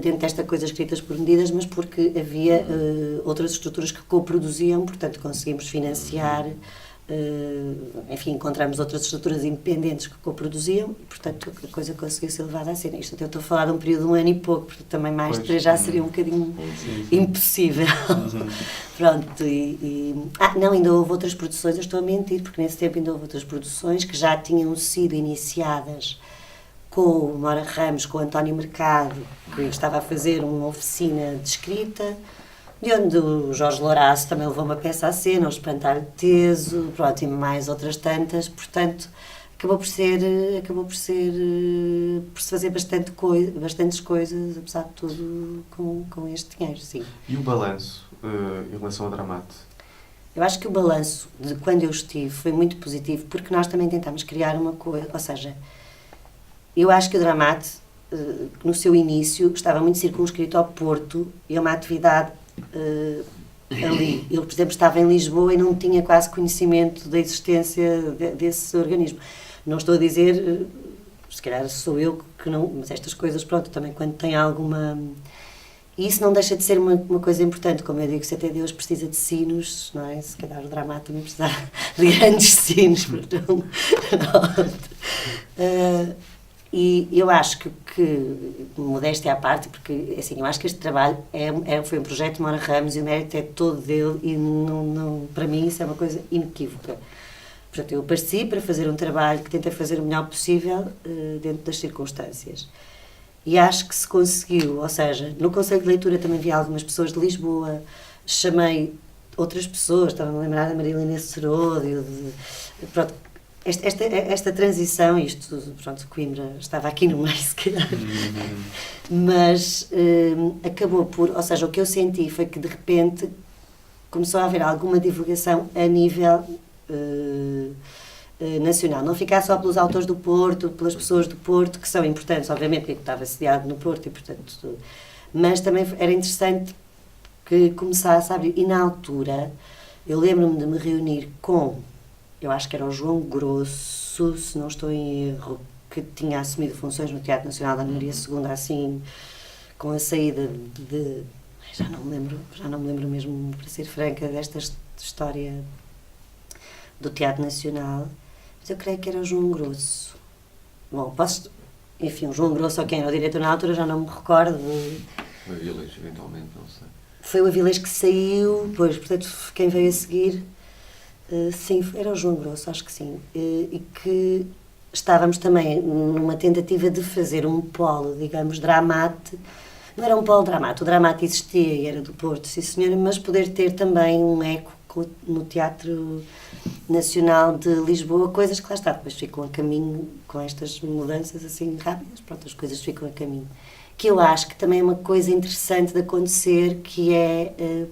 dentro desta coisa escritas por medidas, mas porque havia outras estruturas que co-produziam, portanto conseguimos financiar, enfim, encontramos outras estruturas independentes que co-produziam e, portanto, a coisa conseguiu ser levada a cena. Isto até eu estou a falar de um período de 1 ano e pouco, porque também mais de 3 já seria um bocadinho impossível. Pronto, não, ainda houve outras produções, eu estou a mentir, porque nesse tempo ainda houve outras produções que já tinham sido iniciadas com o Mora Ramos, com o António Mercado, que estava a fazer uma oficina de escrita, de onde o Jorge Louraço também levou uma peça à cena, o Espantalho Teso, pronto, e mais outras tantas, portanto, acabou por se fazer bastantes coisas, apesar de tudo, com este dinheiro, sim. E o balanço em relação ao Dramate? Eu acho que o balanço de quando eu estive foi muito positivo, porque nós também tentámos criar uma coisa, ou seja, eu acho que o Dramate, no seu início, estava muito circunscrito ao Porto e a uma atividade ali. Eu, por exemplo, estava em Lisboa e não tinha quase conhecimento da existência desse organismo. Não estou a dizer, se calhar sou eu que não, mas estas coisas, pronto, também quando tem alguma... E isso não deixa de ser uma coisa importante, como eu digo, se até Deus precisa de sinos, não é? Se calhar o Dramate também precisa de grandes sinos, portanto... E eu acho que modéstia à parte, porque assim, eu acho que este trabalho foi um projeto de Mora Ramos e o mérito é todo dele e não, para mim isso é uma coisa inequívoca. Portanto, eu apareci para fazer um trabalho que tenta fazer o melhor possível dentro das circunstâncias. E acho que se conseguiu, ou seja, no Conselho de Leitura também vi algumas pessoas de Lisboa, chamei outras pessoas, estava-me a lembrar da Marilena Seródio, pronto, esta transição, isto, pronto, Coimbra estava aqui no meio, se calhar, mas acabou por, ou seja, o que eu senti foi que de repente começou a haver alguma divulgação a nível nacional, não ficar só pelos autores do Porto, pelas pessoas do Porto, que são importantes, obviamente, porque estava sediado no Porto e, portanto, mas também era interessante que começasse a abrir, e na altura eu lembro-me de me reunir com, eu acho que era o João Grosso, se não estou em erro, que tinha assumido funções no Teatro Nacional da Ana Maria II, assim, com a saída de... Já não me lembro mesmo, para ser franca, desta história do Teatro Nacional, mas eu creio que era o João Grosso. Bom, enfim, o João Grosso, ou quem era o diretor na altura, já não me recordo. Foi o Avilés, eventualmente, não sei. Foi o Avilés que saiu, pois, portanto, quem veio a seguir... sim, era o João Grosso, acho que sim, e que estávamos também numa tentativa de fazer um polo, digamos, Dramate. Não era um polo Dramate, o Dramate existia e era do Porto, sim senhora, mas poder ter também um eco no Teatro Nacional de Lisboa, coisas que lá está, depois ficam a caminho com estas mudanças assim rápidas, pronto, as coisas ficam a caminho. Que eu acho que também é uma coisa interessante de acontecer, que é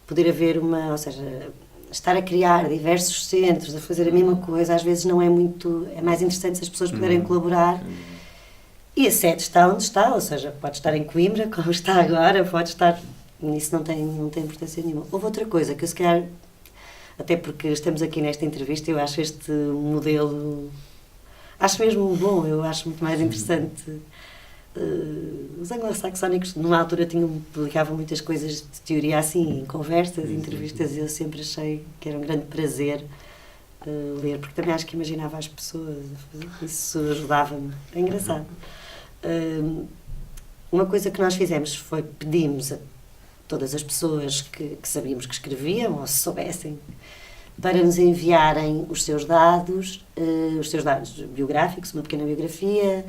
poder haver ou seja, estar a criar diversos centros, a fazer a mesma coisa, às vezes não é muito... É mais interessante se as pessoas puderem colaborar. E a sede está onde está, ou seja, pode estar em Coimbra, como está agora, pode estar... Isso não tem importância nenhuma. Houve outra coisa que eu, se calhar, até porque estamos aqui nesta entrevista, eu acho este modelo, acho mesmo bom, eu acho muito mais interessante. Os anglo-saxónicos, numa altura, publicavam muitas coisas de teoria assim, em conversas, entrevistas, e eu sempre achei que era um grande prazer ler, porque também acho que imaginava as pessoas, isso ajudava-me. É engraçado. Uma coisa que nós fizemos foi pedimos a todas as pessoas que sabíamos que escreviam, ou se soubessem, para nos enviarem os seus dados biográficos, uma pequena biografia,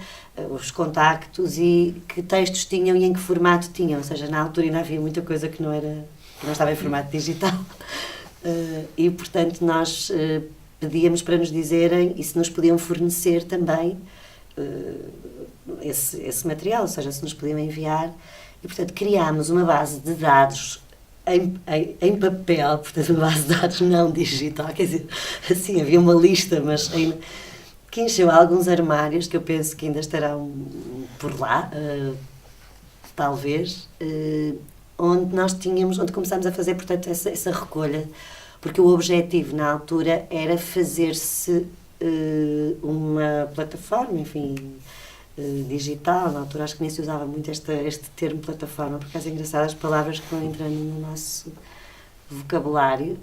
os contactos e que textos tinham e em que formato tinham. Ou seja, na altura ainda havia muita coisa que não estava em formato digital. E, portanto, nós pedíamos para nos dizerem e se nos podiam fornecer também esse material, ou seja, se nos podiam enviar. E, portanto, criámos uma base de dados em papel, portanto, uma base de dados não digital, quer dizer, assim, havia uma lista, mas que encheu alguns armários, que eu penso que ainda estarão por lá, talvez, onde começámos a fazer, portanto, essa recolha, porque o objetivo, na altura, era fazer-se uma plataforma, enfim, digital. Na altura acho que nem se usava muito este termo plataforma, por acaso é engraçado as palavras que vão entrando no nosso vocabulário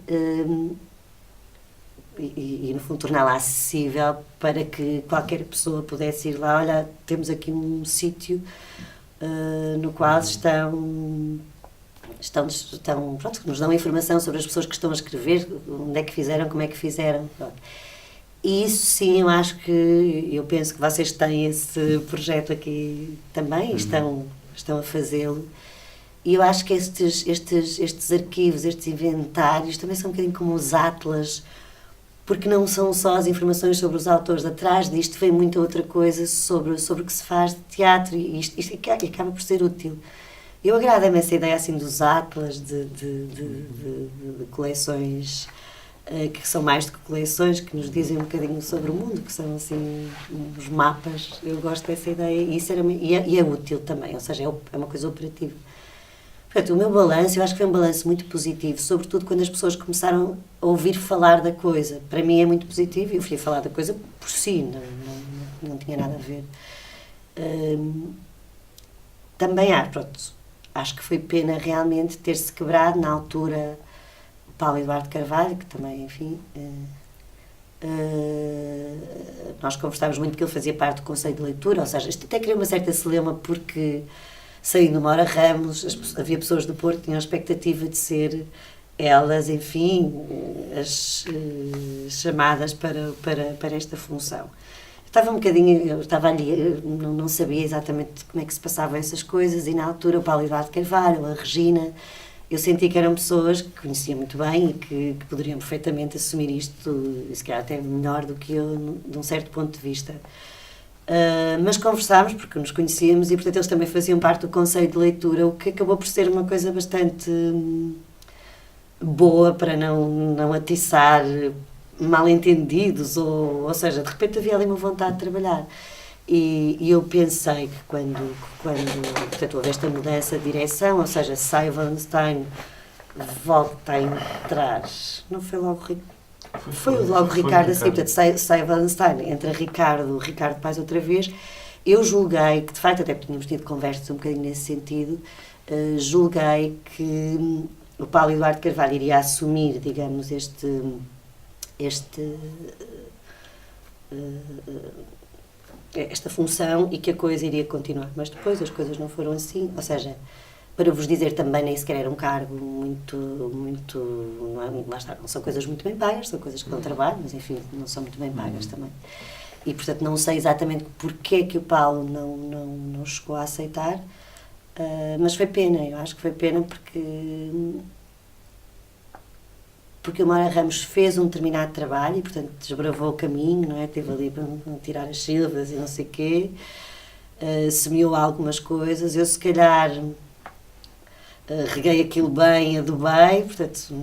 e no fundo torná-la acessível para que qualquer pessoa pudesse ir lá. Olha, temos aqui um sítio no qual pronto, que nos dão informação sobre as pessoas que estão a escrever, onde é que fizeram, como é que fizeram. Pronto. E isso sim, eu penso que vocês têm esse projeto aqui também, estão a fazê-lo. E eu acho que estes arquivos, estes inventários, também são um bocadinho como os atlas, porque não são só as informações sobre os autores. Atrás disto vem muita outra coisa sobre o que se faz de teatro, e isto acaba por ser útil. Eu agrada-me essa ideia assim dos atlas, de coleções que são mais do que coleções, que nos dizem um bocadinho sobre o mundo, que são assim uns mapas. Eu gosto dessa ideia e é útil também, ou seja, é uma coisa operativa. Portanto, o meu balanço, eu acho que foi um balanço muito positivo, sobretudo quando as pessoas começaram a ouvir falar da coisa. Para mim é muito positivo, eu fui falar da coisa por si, não tinha nada a ver. Também acho que foi pena realmente ter-se quebrado na altura Paulo Eduardo Carvalho, que também, enfim, nós conversávamos muito que ele fazia parte do Conselho de Leitura, ou seja, isto até criou uma certa celeuma porque, saindo Maura Ramos, havia pessoas do Porto que tinham a expectativa de ser elas, enfim, as chamadas para esta função. Eu estava ali, não sabia exatamente como é que se passavam essas coisas, e na altura o Paulo Eduardo Carvalho, a Regina, eu senti que eram pessoas que conhecia muito bem e que poderiam perfeitamente assumir isto, e se calhar até melhor do que eu, de um certo ponto de vista. Mas conversámos porque nos conhecíamos e, portanto, eles também faziam parte do Conselho de Leitura, o que acabou por ser uma coisa bastante boa para não atiçar mal-entendidos, ou seja, de repente havia ali uma vontade de trabalhar. E eu pensei que quando portanto, houve esta mudança de direção, ou seja, sai Wallenstein, volta a entrar, não foi logo Ricardo assim, portanto, sai Wallenstein, entra Ricardo Paes outra vez. Eu julguei que, de facto, até tínhamos tido conversas um bocadinho nesse sentido, julguei que o Paulo Eduardo Carvalho iria assumir, digamos, esta função e que a coisa iria continuar, mas depois as coisas não foram assim, ou seja, para vos dizer também, nem sequer era um cargo muito lá está, não são coisas muito bem pagas, são coisas que dão trabalho, mas enfim, não são muito bem pagas também. E portanto não sei exatamente porque é que o Paulo não chegou a aceitar, mas foi pena, eu acho que foi pena porque o Maura Ramos fez um determinado trabalho e, portanto, desbravou o caminho, não é? Esteve ali para tirar as sílabas e não sei o quê, semeou algumas coisas, eu se calhar reguei aquilo bem, adubei, portanto,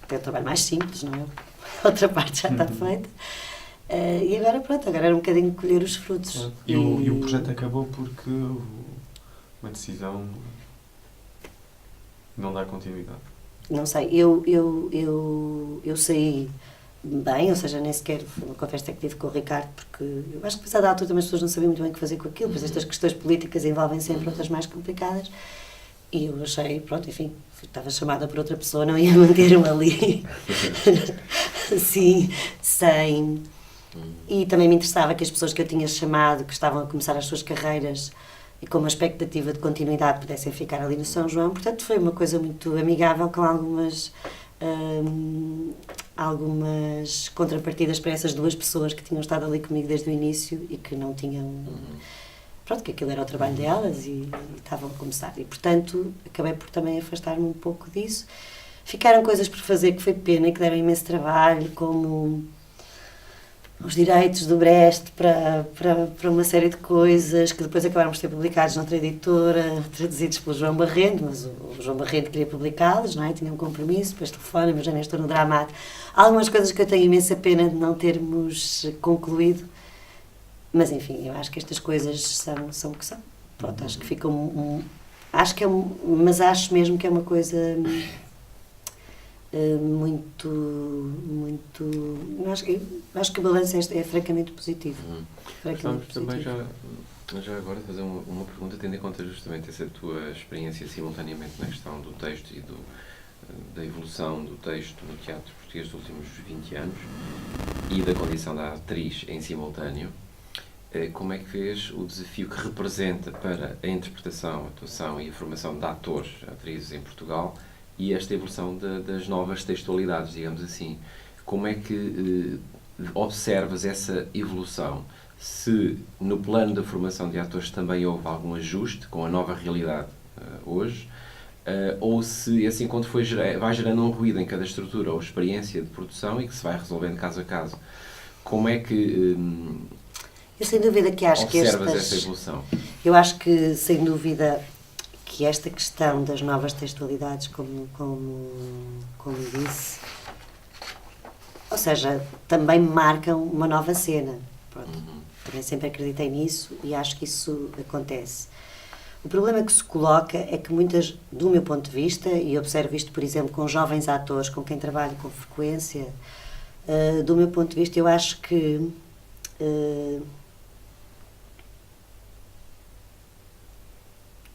é um trabalho mais simples, não é? A outra parte já está feita. E agora, pronto, agora era um bocadinho colher os frutos. E o projeto acabou porque houve uma decisão de não dar continuidade. não sei, eu saí bem, ou seja, nem sequer uma conversa que tive com o Ricardo, porque eu acho que apesar da altura também as pessoas não sabiam muito bem o que fazer com aquilo, pois estas questões políticas envolvem sempre outras mais complicadas, e eu achei, pronto, enfim, estava chamada por outra pessoa, não ia manter-me ali, assim, sem... E também me interessava que as pessoas que eu tinha chamado, que estavam a começar as suas carreiras e com uma expectativa de continuidade, pudessem ficar ali no São João. Portanto, foi uma coisa muito amigável, com algumas contrapartidas para essas duas pessoas que tinham estado ali comigo desde o início e que não tinham... Pronto, que aquilo era o trabalho delas e estavam a começar. E, portanto, acabei por também afastar-me um pouco disso. Ficaram coisas por fazer que foi pena e que deram imenso trabalho, como... os direitos do Brecht para uma série de coisas que depois acabaram por ser publicados noutra editora, traduzidos pelo João Barrendo, mas o João Barrendo queria publicá-los, não é? Tinha um compromisso, depois telefone, mas já nem estou no Dramat. Há algumas coisas que eu tenho imensa pena de não termos concluído, mas enfim, eu acho que estas coisas são o que são. Pronto, acho que ficam... mas acho mesmo que é uma coisa... acho que o balanço é francamente positivo. Gostávamos também já agora fazer uma pergunta, tendo em conta justamente essa tua experiência simultaneamente na questão do texto e da evolução do texto no teatro português dos últimos 20 anos e da condição da atriz em simultâneo. Como é que vês o desafio que representa para a interpretação, a atuação e a formação de atores, atrizes em Portugal, e esta evolução das novas textualidades, digamos assim? Como é que observas essa evolução? Se no plano da formação de atores também houve algum ajuste com a nova realidade hoje, ou se esse encontro vai gerando um ruído em cada estrutura ou experiência de produção e que se vai resolvendo caso a caso? Como é que eu sem dúvida que acho observas essa evolução? Eu acho que, sem dúvida, que esta questão das novas textualidades, como disse, ou seja, também marcam uma nova cena. Pronto. Também sempre acreditei nisso e acho que isso acontece. O problema que se coloca é que muitas, do meu ponto de vista, e observo isto, por exemplo, com jovens atores com quem trabalho com frequência, do meu ponto de vista, eu acho que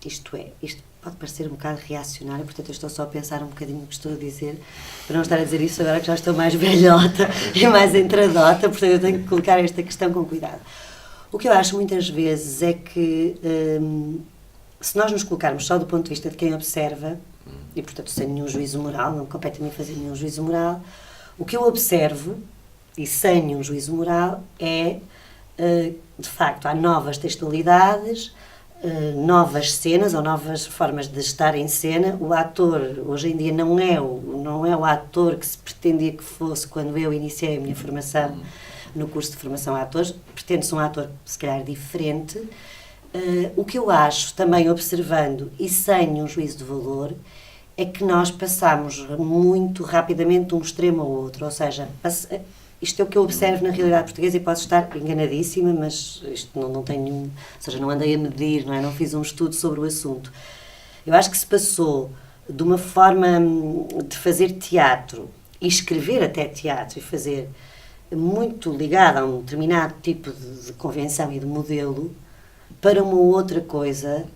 isto pode parecer um bocado reacionário, portanto eu estou só a pensar um bocadinho no que estou a dizer, para não estar a dizer isso agora que já estou mais velhota e mais entradota, portanto eu tenho que colocar esta questão com cuidado. O que eu acho muitas vezes é que se nós nos colocarmos só do ponto de vista de quem observa, e portanto sem nenhum juízo moral, não me compete a mim fazer nenhum juízo moral, o que eu observo, e sem nenhum juízo moral, é de facto há novas textualidades, novas cenas ou novas formas de estar em cena. O ator hoje em dia não é o ator que se pretendia que fosse quando eu iniciei a minha formação no curso de formação a atores. Pretende-se um ator se calhar diferente. O que eu acho, também observando e sem nenhum juízo de valor, é que nós passamos muito rapidamente de um extremo ao outro, ou seja, isto é o que eu observo na realidade portuguesa e posso estar enganadíssima, mas isto não tem nenhum... Ou seja, não andei a medir, não fiz um estudo sobre o assunto. Eu acho que se passou de uma forma de fazer teatro e escrever até teatro e fazer muito ligada a um determinado tipo de convenção e de modelo para uma outra coisa,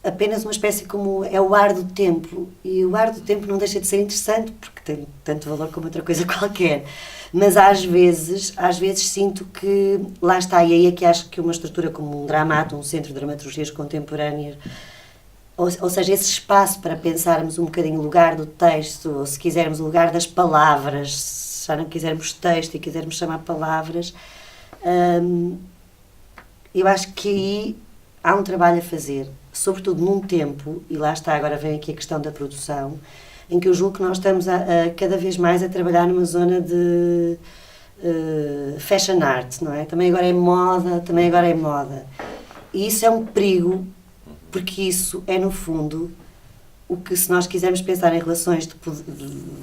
apenas uma espécie como é o ar do tempo, e o ar do tempo não deixa de ser interessante porque tem tanto valor como outra coisa qualquer, mas às vezes sinto que lá está, e aí é que acho que uma estrutura como um Dramat, um centro de dramaturgias contemporâneas, ou seja, esse espaço para pensarmos um bocadinho o lugar do texto, ou se quisermos o lugar das palavras, se já não quisermos texto e quisermos chamar palavras, eu acho que aí há um trabalho a fazer, sobretudo num tempo, e lá está, agora vem aqui a questão da produção, em que eu julgo que nós estamos cada vez mais a trabalhar numa zona de fashion art, não é? Também agora é moda. E isso é um perigo, porque isso é, no fundo, o que, se nós quisermos pensar em relações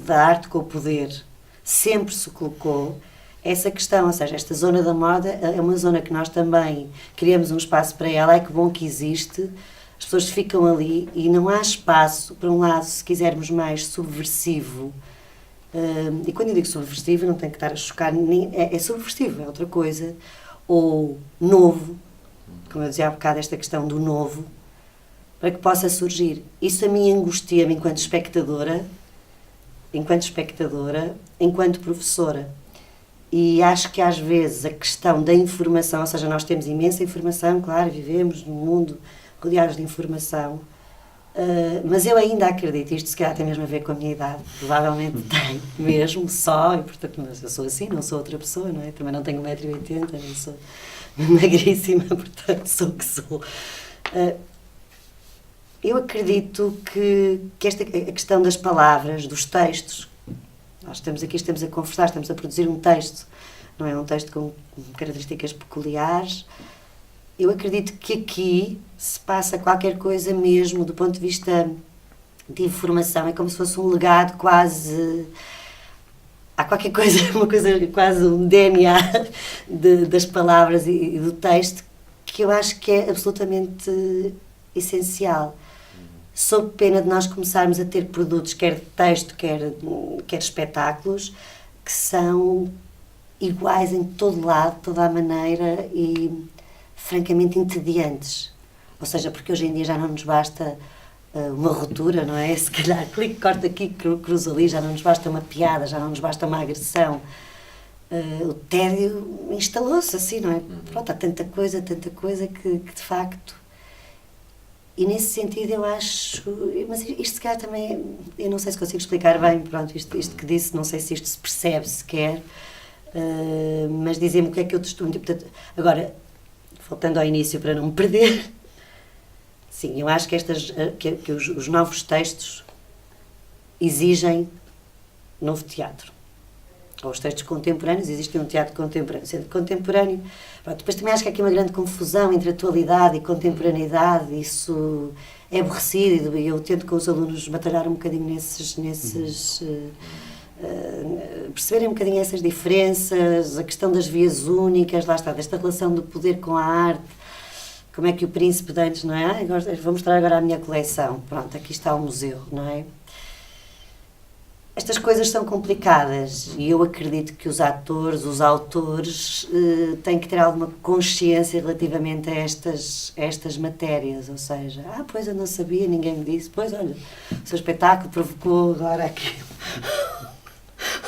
da arte com o poder, sempre se colocou essa questão, ou seja, esta zona da moda é uma zona que nós também criamos um espaço para ela, é que bom que existe, As pessoas ficam ali e não há espaço, por um lado, se quisermos mais subversivo, e quando eu digo subversivo não tem que estar a chocar, é subversivo, é outra coisa, ou novo, como eu dizia há bocado, esta questão do novo, para que possa surgir. Isso a mim angustia-me enquanto espectadora, enquanto professora. E acho que às vezes a questão da informação, ou seja, nós temos imensa informação, claro, vivemos num mundo rodeados de informação, mas eu ainda acredito, isto se calhar tem mesmo a ver com a minha idade, provavelmente tem mesmo, só, e portanto, mas eu sou assim, não sou outra pessoa, não é? Também não tenho 1,80 m, não sou magríssima, portanto sou o que sou. Eu acredito que a questão das palavras, dos textos, nós estamos a conversar, estamos a produzir um texto, não é um texto com características peculiares. Eu acredito que aqui se passa qualquer coisa mesmo do ponto de vista de informação, é como se fosse um legado quase... Há qualquer coisa, uma coisa quase um DNA das palavras e do texto que eu acho que é absolutamente essencial. Sob pena de nós começarmos a ter produtos, quer de texto, quer espetáculos, que são iguais em todo lado, toda a maneira e francamente entediantes. Ou seja, porque hoje em dia já não nos basta uma ruptura, não é? Se calhar clique, corta aqui, cruza ali, já não nos basta uma piada, já não nos basta uma agressão. O tédio instalou-se assim, não é? Pronto, há tanta coisa que de facto... E nesse sentido eu acho... Mas isto se calhar também... Eu não sei se consigo explicar bem, pronto, isto que disse, não sei se isto se percebe sequer, mas dizem-me o que é que eu costumo... Portanto, agora, voltando ao início para não me perder, sim, eu acho que, que os novos textos exigem novo teatro. Ou os textos contemporâneos, existe um teatro contemporâneo. Sendo contemporâneo, pronto, depois também acho que há aqui uma grande confusão entre atualidade e contemporaneidade, isso é aborrecido e eu tento com os alunos batalhar um bocadinho perceberem um bocadinho essas diferenças, a questão das vias únicas, lá está, desta relação do poder com a arte, como é que o príncipe de antes, não é? Vou mostrar agora a minha coleção, pronto, aqui está o museu, não é? Estas coisas são complicadas e eu acredito que os atores, os autores, têm que ter alguma consciência relativamente a estas matérias, ou seja, pois eu não sabia, ninguém me disse, pois olha, o seu espetáculo provocou agora aqui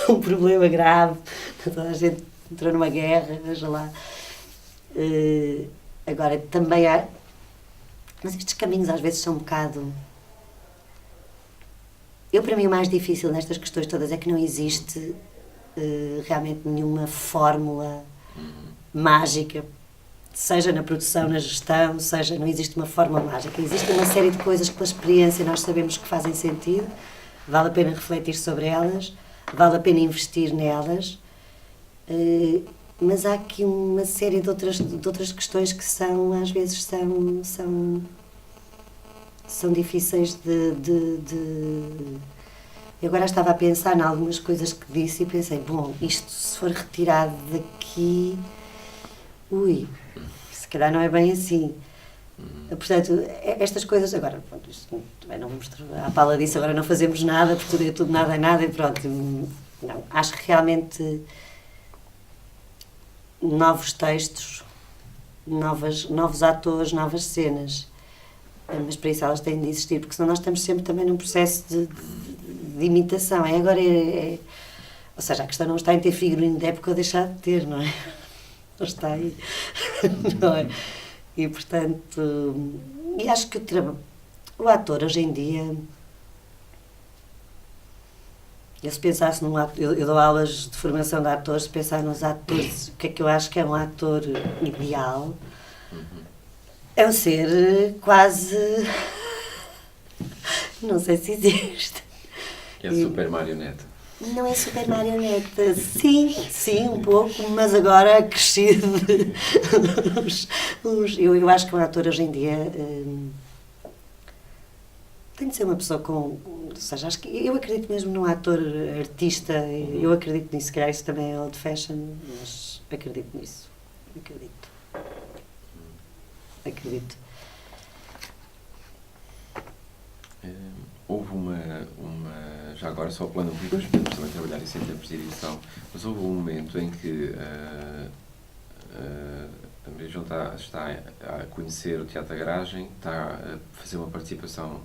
um problema grave, toda a gente entrou numa guerra, veja lá. Agora, também há... Mas estes caminhos às vezes são um bocado... Para mim, o mais difícil nestas questões todas é que não existe realmente nenhuma fórmula mágica, seja na produção, na gestão, não existe uma fórmula mágica. Existe uma série de coisas que, pela experiência, nós sabemos que fazem sentido, vale a pena refletir sobre elas, vale a pena investir nelas, mas há aqui uma série de outras questões que às vezes são difíceis Eu agora estava a pensar em algumas coisas que disse e pensei, bom, isto se for retirado daqui, se calhar não é bem assim. Portanto, estas coisas, agora, pronto, isto também não vamos à pala disso, agora não fazemos nada, porque tudo é tudo, nada é nada, e pronto. Não, acho que realmente novos textos, novos atores, novas cenas, mas para isso elas têm de existir, porque senão nós estamos sempre também num processo de imitação. Ou seja, a questão não está em ter figurino de época ou deixar de ter, não é? Não está aí, não é? E, portanto, acho que o ator hoje em dia, eu se pensasse num ator, eu dou aulas de formação de atores, se pensar nos atores, o que é que eu acho que é um ator ideal, é um ser quase, não sei se existe. É super marioneta. Não é super marioneta, sim, um pouco, mas agora crescido. Eu acho que um ator hoje em dia tem de ser uma pessoa com... Ou seja, acho que eu acredito mesmo num ator artista, eu acredito nisso, se calhar isso também é old fashion, mas acredito nisso, acredito. já agora só o plano público, mas podemos também trabalhar isso em termos de edição, mas houve um momento em que a Maria João está a conhecer o Teatro da Garagem, está a fazer uma participação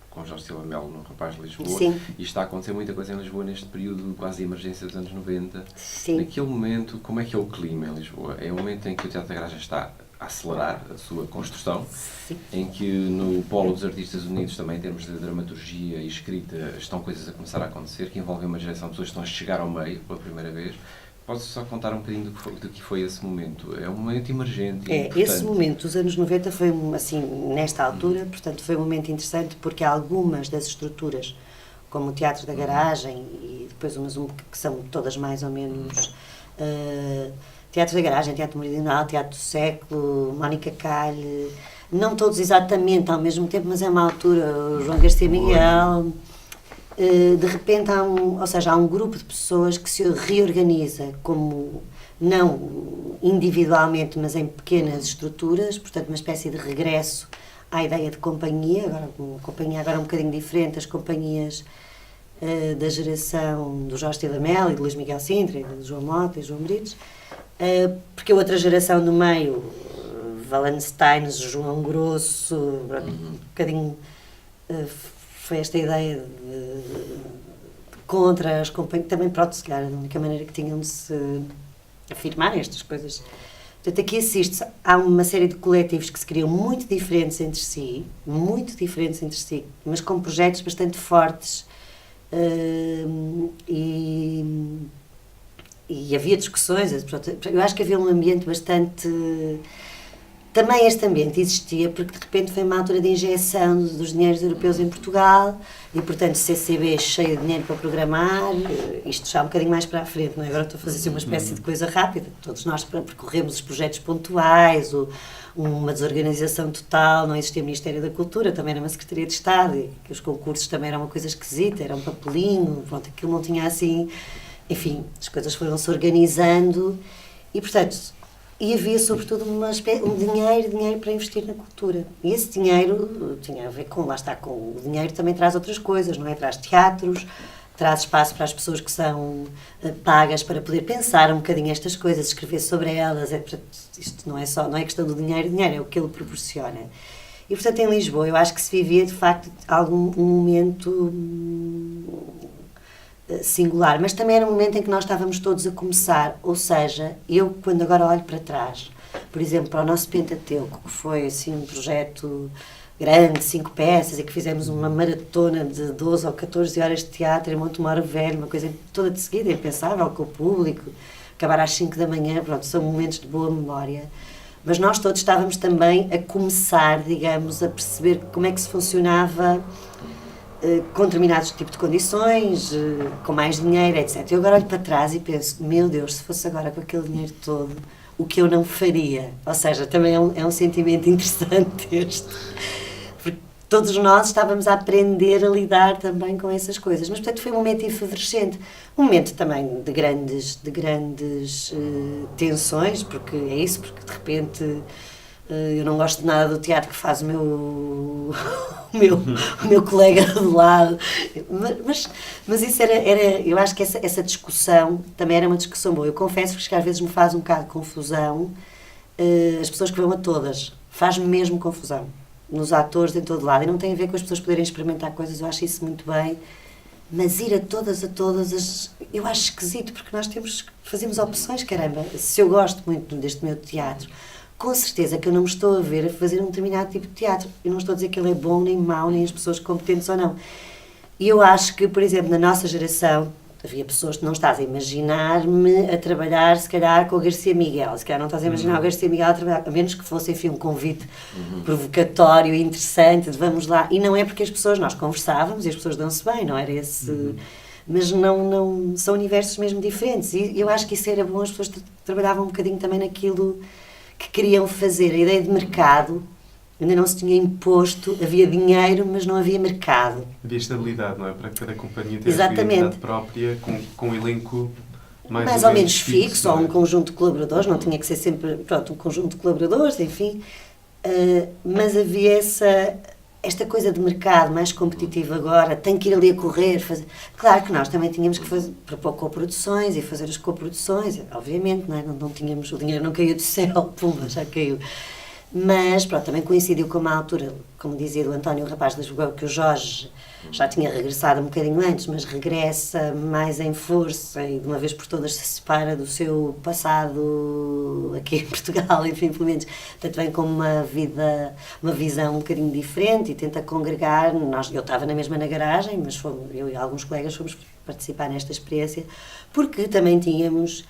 com Jorge Silva Melo no Rapaz de Lisboa. Sim. E está a acontecer muita coisa em Lisboa neste período quase de emergência dos anos 90. Sim. Naquele momento, como é que é o clima em Lisboa? É um momento em que o Teatro da Garagem está a acelerar a sua construção, Sim. em que no polo dos artistas unidos também, em termos de dramaturgia e escrita, estão coisas a começar a acontecer, que envolvem uma geração de pessoas que estão a chegar ao meio pela primeira vez. Posso só contar um bocadinho do que foi esse momento? É um momento emergente. Esse momento dos anos 90 foi, assim, nesta altura, portanto, foi um momento interessante porque algumas das estruturas, como o Teatro da Garagem e depois umas que são todas mais ou menos Teatro da Garagem, Teatro Meridional, Teatro do Século, Mónica Calhe, não todos exatamente ao mesmo tempo, mas é uma altura, o João Garcia Miguel. De repente há um grupo de pessoas que se reorganiza como, não individualmente, mas em pequenas estruturas, portanto uma espécie de regresso à ideia de companhia, agora uma companhia agora um bocadinho diferente, as companhias da geração do Jorge Silva Melo e do Luís Miguel Sintra, e do João Mota e João Brites, porque a outra geração do meio, Wallenstein, João Grosso, um bocadinho... foi esta ideia de contra as companhias, também pronto, se calhar, a única maneira que tinham de se afirmar estas coisas. Portanto, aqui assiste-se, há uma série de coletivos que se criam muito diferentes entre si, mas com projetos bastante fortes, e havia discussões, eu acho que havia um ambiente bastante... Também este ambiente existia porque de repente foi uma altura de injeção dos dinheiros europeus em Portugal e, portanto, CCB cheio de dinheiro para programar, isto já um bocadinho mais para a frente, não é? Agora estou a fazer assim uma espécie de coisa rápida, todos nós percorremos os projetos pontuais, uma desorganização total, não existia Ministério da Cultura, também era uma Secretaria de Estado, e os concursos também eram uma coisa esquisita, era um papelinho, pronto, aquilo não tinha assim, enfim, as coisas foram-se organizando e, portanto... E havia, sobretudo, um dinheiro para investir na cultura. E esse dinheiro tinha a ver com, lá está, com o dinheiro também traz outras coisas, não é? Traz teatros, traz espaço para as pessoas que são pagas para poder pensar um bocadinho estas coisas, escrever sobre elas. Isto não é questão do dinheiro, é o que ele proporciona. E, portanto, em Lisboa, eu acho que se vivia, de facto, um momento singular, mas também era um momento em que nós estávamos todos a começar, ou seja, eu quando agora olho para trás, por exemplo, para o nosso Pentateuco, que foi assim um projeto grande, 5 peças, e que fizemos uma maratona de 12 ou 14 horas de teatro em Montemor Velho, uma coisa toda de seguida, impensável, com o público, acabar às 5 da manhã, pronto, são momentos de boa memória, mas nós todos estávamos também a começar, digamos, a perceber como é que se funcionava com determinados tipos de condições, com mais dinheiro, etc. Eu agora olho para trás e penso, meu Deus, se fosse agora com aquele dinheiro todo, o que eu não faria? Ou seja, também é um sentimento interessante este. Porque todos nós estávamos a aprender a lidar também com essas coisas. Mas, portanto, foi um momento efervescente. Um momento também de grandes tensões, porque é isso, porque de repente... eu não gosto de nada do teatro que faz o meu colega do lado, mas isso era eu acho que essa discussão também era uma discussão boa. Eu confesso que às vezes me faz um bocado de confusão as pessoas que vão a todas, faz-me mesmo confusão, nos atores em todo lado, e não tem a ver com as pessoas poderem experimentar coisas, eu acho isso muito bem, mas ir a todas eu acho esquisito, porque nós fazemos opções, caramba, se eu gosto muito deste meu teatro, com certeza que eu não me estou a ver a fazer um determinado tipo de teatro. Eu não estou a dizer que ele é bom, nem mau, nem as pessoas competentes ou não. E eu acho que, por exemplo, na nossa geração, havia pessoas que não estás a imaginar-me a trabalhar, se calhar, com o Garcia Miguel. Se calhar não estás a imaginar o Garcia Miguel a trabalhar, a menos que fosse, enfim, um convite provocatório e interessante, de vamos lá. E não é porque nós conversávamos e as pessoas dão-se bem, não era esse... Mas não são universos mesmo diferentes. E eu acho que isso era bom, as pessoas trabalhavam um bocadinho também naquilo que queriam fazer. A ideia de mercado ainda não se tinha imposto, havia dinheiro, mas não havia mercado. Havia estabilidade, não é? Para cada companhia ter a sua Exatamente. identidade própria, com um elenco mais ou menos fixo, ou um conjunto de colaboradores, não tinha que ser sempre, pronto, um conjunto de colaboradores, enfim, mas havia esta coisa de mercado mais competitivo agora, tem que ir ali a correr, fazer... Claro que nós também tínhamos que propor coproduções e fazer as coproduções, obviamente, não é? Não tínhamos, o dinheiro não caiu do céu, pumba, já caiu. Mas, pronto, também coincidiu com uma altura, como dizia do António Rapaz de Lisboa, que o Jorge já tinha regressado um bocadinho antes, mas regressa mais em força e de uma vez por todas se separa do seu passado aqui em Portugal, enfim, pelo menos, portanto vem com uma visão um bocadinho diferente e tenta congregar. Eu estava na garagem, mas eu e alguns colegas fomos participar nesta experiência, porque também tínhamos...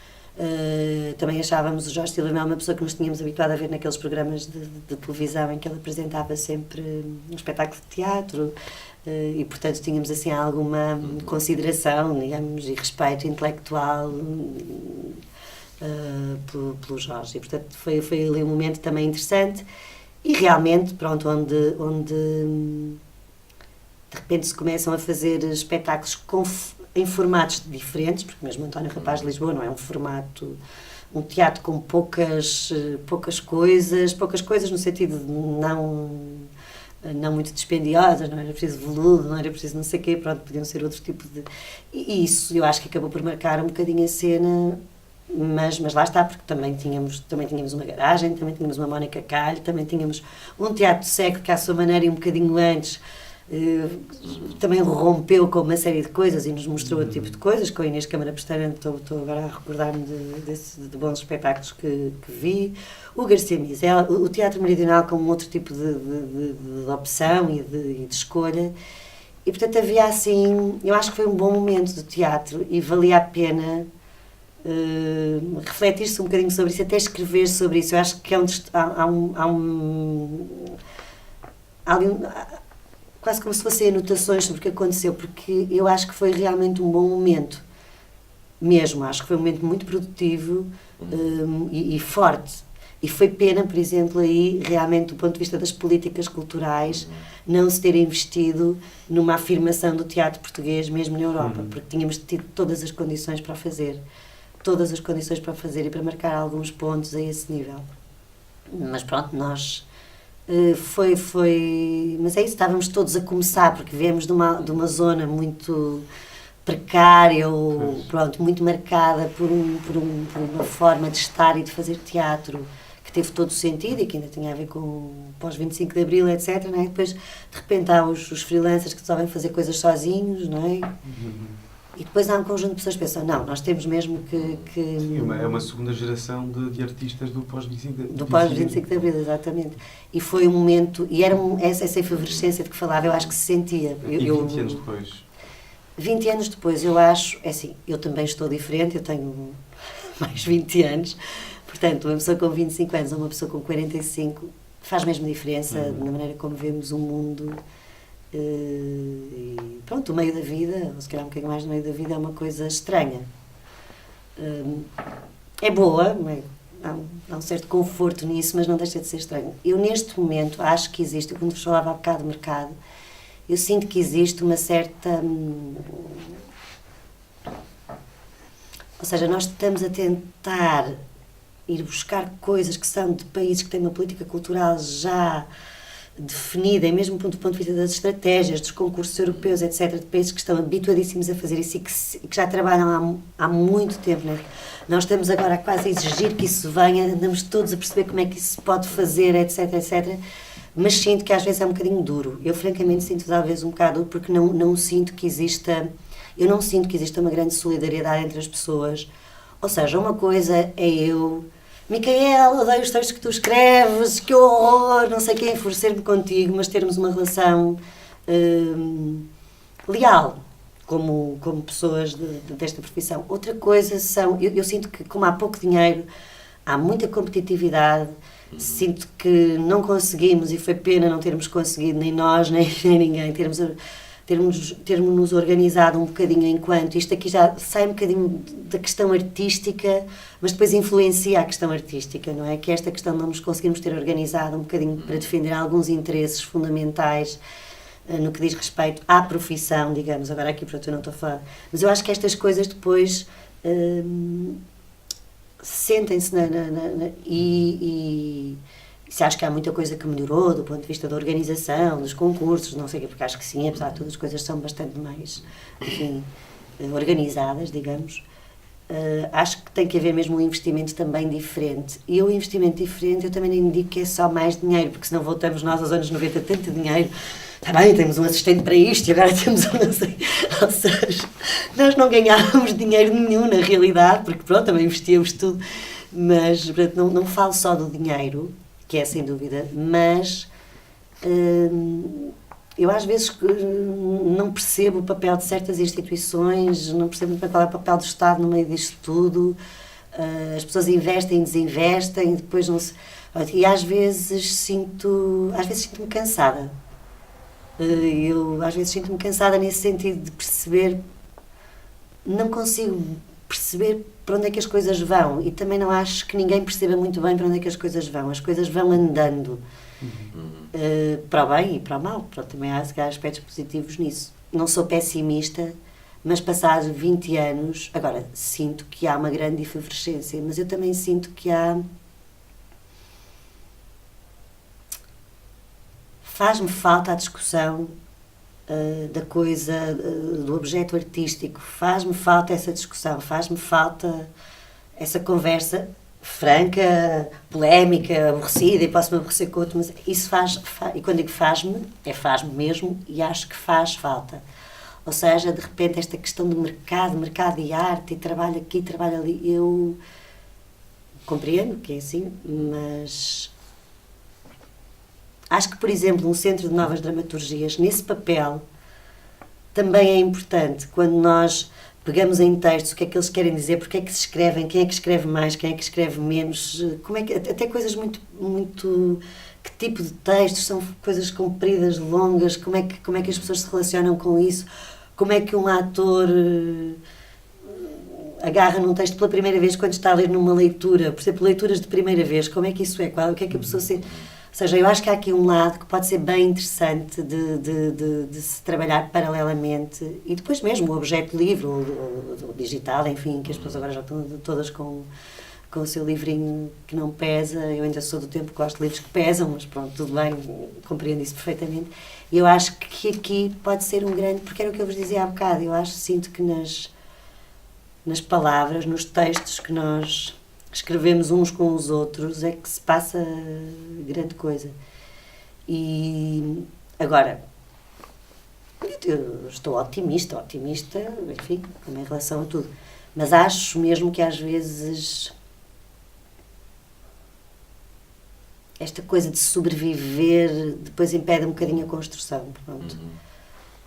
também achávamos o Jorge Silva uma pessoa que nos tínhamos habituado a ver naqueles programas de televisão em que ele apresentava sempre um espetáculo de teatro e, portanto, tínhamos assim alguma consideração, digamos, e respeito intelectual pelo Jorge. E, portanto, foi ali um momento também interessante e realmente, pronto, onde de repente se começam a fazer espetáculos em formatos diferentes, porque mesmo António Rapaz de Lisboa não é um formato, um teatro com poucas coisas no sentido de não muito dispendiosas, não era preciso veludo, não era preciso não sei o quê, pronto, podiam ser outro tipo de... E isso eu acho que acabou por marcar um bocadinho a cena, mas lá está, porque também tínhamos uma garagem, também tínhamos uma Mónica Calho, também tínhamos um teatro seco que à sua maneira e um bocadinho antes também rompeu com uma série de coisas e nos mostrou outro tipo de coisas, com a Inês Câmara Pestana, estou agora a recordar-me de bons espetáculos que vi, o Garcia Mizel, o Teatro Meridional como outro tipo de opção e de escolha, e portanto havia assim, eu acho que foi um bom momento do teatro e valia a pena refletir-se um bocadinho sobre isso, até escrever sobre isso. Eu acho que quase como se fossem anotações sobre o que aconteceu, porque eu acho que foi realmente um bom momento, mesmo, acho que foi um momento muito produtivo e forte, e foi pena, por exemplo, aí, realmente, do ponto de vista das políticas culturais, não se ter investido numa afirmação do teatro português, mesmo na Europa, porque tínhamos tido todas as condições para fazer e para marcar alguns pontos a esse nível. Mas pronto, nós... mas é isso, estávamos todos a começar, porque viemos de uma zona muito precária, ou, pronto, muito marcada por uma forma de estar e de fazer teatro que teve todo o sentido e que ainda tinha a ver com pós-25 de Abril, etc. Não é? Depois, de repente, há os freelancers que sabem fazer coisas sozinhos, não é? E depois há um conjunto de pessoas que pensam, não, nós temos mesmo que... Sim, é uma segunda geração de artistas do pós-25 de Abril. Do pós-25 de Abril, exatamente. E foi um momento, e era essa efervescência de que falava, eu acho que se sentia. E 20 anos depois? 20 anos depois, eu acho, é assim, eu também estou diferente, eu tenho mais 20 anos, portanto, uma pessoa com 25 anos ou uma pessoa com 45 faz mesmo diferença na maneira como vemos o mundo. E pronto, o meio da vida, ou se calhar um bocadinho mais do meio da vida, é uma coisa estranha. É boa, há um certo conforto nisso, mas não deixa de ser estranho. Eu, neste momento, acho que existe, quando vos falava há bocado do mercado, eu sinto que existe uma certa... ou seja, nós estamos a tentar ir buscar coisas que são de países que têm uma política cultural já definida, e mesmo do ponto de vista das estratégias, dos concursos europeus, etc., de países que estão habituadíssimos a fazer isso e que já trabalham há muito tempo. Né? Nós estamos agora quase a exigir que isso venha, andamos todos a perceber como é que isso se pode fazer, etc., etc., mas sinto que às vezes é um bocadinho duro. Eu, francamente, sinto talvez um bocado duro, porque não sinto que exista... Eu não sinto que exista uma grande solidariedade entre as pessoas. Ou seja, uma coisa é eu... Micaela, odeio os textos que tu escreves, que horror, não sei quem, enfurecer-me contigo, mas termos uma relação leal, como pessoas desta profissão. Outra coisa são, eu sinto que como há pouco dinheiro, há muita competitividade, sinto que não conseguimos, e foi pena não termos conseguido, nem nós, nem ninguém, termos-nos organizado um bocadinho enquanto, isto aqui já sai um bocadinho da questão artística, mas depois influencia a questão artística, não é? Que esta questão de não nos conseguirmos ter organizado um bocadinho para defender alguns interesses fundamentais no que diz respeito à profissão, digamos, agora aqui pronto eu não estou a falar, mas eu acho que estas coisas depois sentem-se e Se acho que há muita coisa que melhorou do ponto de vista da organização, dos concursos, não sei o quê, porque acho que sim, apesar de tudo, as coisas são bastante mais, enfim, organizadas, digamos. Acho que tem que haver mesmo um investimento também diferente. E o investimento diferente eu também nem digo que é só mais dinheiro, porque senão voltamos nós aos anos 90, tanto dinheiro, está bem, temos um assistente para isto e agora temos um não sei. Ou seja, nós não ganhávamos dinheiro nenhum na realidade, porque pronto, também investíamos tudo, mas portanto, não falo só do dinheiro, que é sem dúvida, mas eu às vezes não percebo o papel de certas instituições, não percebo muito qual é o papel do Estado no meio disto tudo. As pessoas investem, desinvestem, e depois não se... E às vezes sinto-me cansada. Eu às vezes sinto-me cansada nesse sentido de perceber, não consigo perceber para onde é que as coisas vão, e também não acho que ninguém perceba muito bem para onde é que as coisas vão andando, para o bem e para o mal. Pronto, também há aspectos positivos nisso. Não sou pessimista, mas passados 20 anos, agora sinto que há uma grande efervescência, mas eu também sinto que faz-me falta a discussão da coisa, do objeto artístico, faz-me falta essa discussão, faz-me falta essa conversa franca, polémica, aborrecida, e posso-me aborrecer com outro, mas isso e quando digo faz-me, é faz-me mesmo, e acho que faz falta. Ou seja, de repente esta questão do mercado e arte, e trabalho aqui, trabalho ali, eu compreendo que é assim, mas... Acho que, por exemplo, um centro de novas dramaturgias, nesse papel, também é importante, quando nós pegamos em textos, o que é que eles querem dizer, porque é que se escrevem, quem é que escreve mais, quem é que escreve menos, como é que, até coisas muito... Que tipo de textos, são coisas compridas, longas, como é que as pessoas se relacionam com isso, como é que um ator agarra num texto pela primeira vez quando está a ler numa leitura, por exemplo, leituras de primeira vez, como é que isso é, o que é que a pessoa se... Ou seja, eu acho que há aqui um lado que pode ser bem interessante de se trabalhar paralelamente, e depois mesmo o objeto livre, o digital, enfim, que as pessoas agora já estão todas com o seu livrinho que não pesa. Eu ainda sou do tempo que gosto de livros que pesam, mas pronto, tudo bem, compreendo isso perfeitamente. E eu acho que aqui pode ser um grande, porque era o que eu vos dizia há bocado, sinto que nas palavras, nos textos que nós escrevemos uns com os outros, é que se passa grande coisa. E agora, eu estou otimista, enfim, em relação a tudo, mas acho mesmo que às vezes esta coisa de sobreviver depois impede um bocadinho a construção, pronto.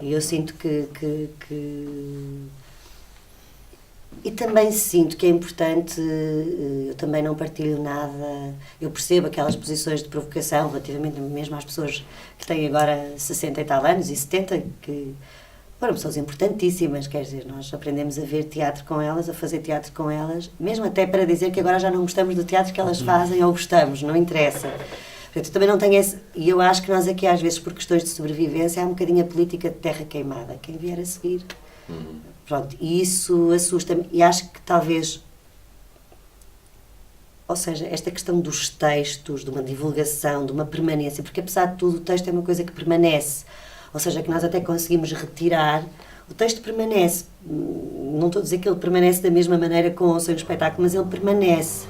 E eu sinto que e também sinto que é importante, eu também não partilho nada, eu percebo aquelas posições de provocação relativamente mesmo às pessoas que têm agora 60 e tal anos e 70, que foram pessoas importantíssimas, quer dizer, nós aprendemos a ver teatro com elas, a fazer teatro com elas, mesmo até para dizer que agora já não gostamos do teatro que elas fazem, ou gostamos, não interessa. Portanto, eu também não tenho esse... E eu acho que nós aqui, às vezes, por questões de sobrevivência, há um bocadinho a política de terra queimada. Quem vier a seguir... Pronto, e isso assusta-me. E acho que talvez... Ou seja, esta questão dos textos, de uma divulgação, de uma permanência, porque apesar de tudo o texto é uma coisa que permanece. Ou seja, que nós até conseguimos retirar... O texto permanece. Não estou a dizer que ele permanece da mesma maneira com ou sem o espetáculo, mas ele permanece.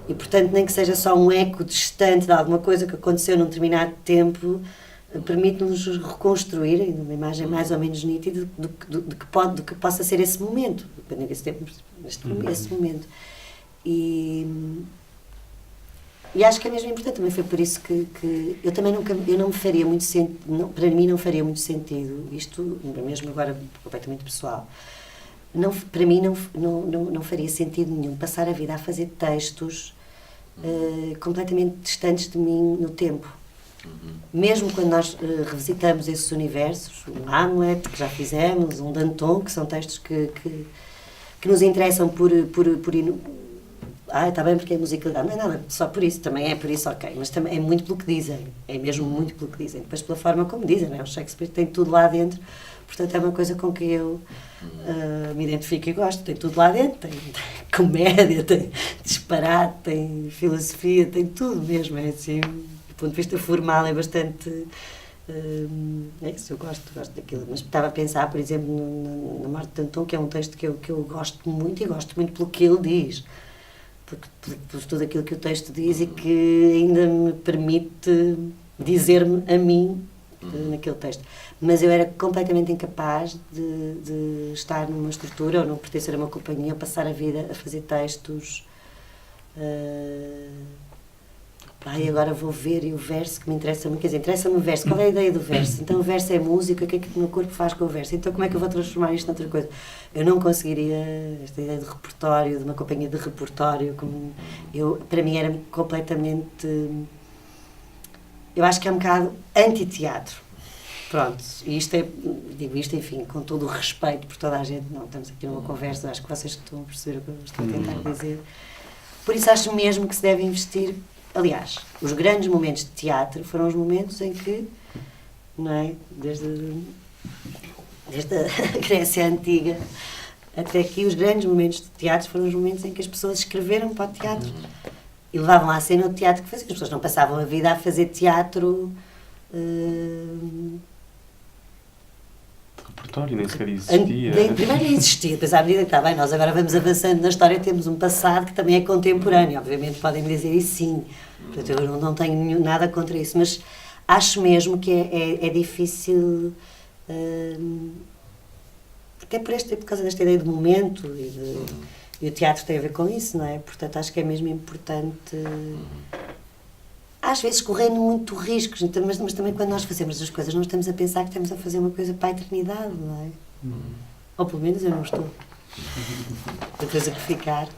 E, portanto, nem que seja só um eco distante de alguma coisa que aconteceu num determinado tempo, permite-nos reconstruir uma imagem mais ou menos nítida do que possa ser esse momento, esse momento. E acho que é mesmo importante, também foi por isso que eu também não me faria muito sentido, para mim não faria muito sentido, isto mesmo agora completamente pessoal, para mim não faria sentido nenhum passar a vida a fazer textos completamente distantes de mim no tempo. Mesmo quando nós revisitamos esses universos, um Hamlet, que já fizemos, um Danton, que são textos que nos interessam por está bem porque é musicalidade, não é nada, só por isso, também é por isso, ok, mas também é muito pelo que dizem, é mesmo muito pelo que dizem, depois pela forma como dizem, não é? O Shakespeare tem tudo lá dentro, Portanto, é uma coisa com que eu me identifico e gosto. Tem tudo lá dentro. Tem comédia, tem disparate, tem filosofia, tem tudo mesmo. É assim, do ponto de vista formal é bastante... é isso, eu gosto daquilo. Mas estava a pensar, por exemplo, na Morte de Danton, que é um texto que eu gosto muito, e gosto muito pelo que ele diz. Por tudo aquilo que o texto diz e que ainda me permite dizer-me a mim naquele texto. Mas eu era completamente incapaz de estar numa estrutura ou não pertencer a uma companhia ou passar a vida a fazer textos. E agora vou ver e o verso que me interessa muito. Quer dizer, interessa-me o verso. Qual é a ideia do verso? Então o verso é música, o que é que o meu corpo faz com o verso? Então como é que eu vou transformar isto noutra coisa? Eu não conseguiria, esta ideia de repertório, de uma companhia de repertório, para mim era completamente... Eu acho que é um bocado anti-teatro. Pronto, e digo isto, enfim, com todo o respeito por toda a gente, não estamos aqui numa conversa, acho que vocês estão a perceber o que eu estou a tentar dizer. Por isso acho mesmo que se deve investir, aliás, os grandes momentos de teatro foram os momentos em que, não é, desde a Grécia Antiga até aqui, os grandes momentos de teatro foram os momentos em que as pessoas escreveram para o teatro e levavam à cena o teatro que faziam. As pessoas não passavam a vida a fazer teatro... repertório nem sequer existia. Primeiro nem existia, depois à medida que está bem, nós agora vamos avançando na história, temos um passado que também é contemporâneo, obviamente podem me dizer isso sim, portanto eu não tenho nada contra isso, mas acho mesmo que é difícil, até por causa desta ideia de momento e o teatro tem a ver com isso, não é? Portanto acho que é mesmo importante... Às vezes correndo muito riscos, mas também quando nós fazemos as coisas, nós estamos a pensar que estamos a fazer uma coisa para a eternidade, não é? Ou pelo menos eu não estou. A coisa que ficar.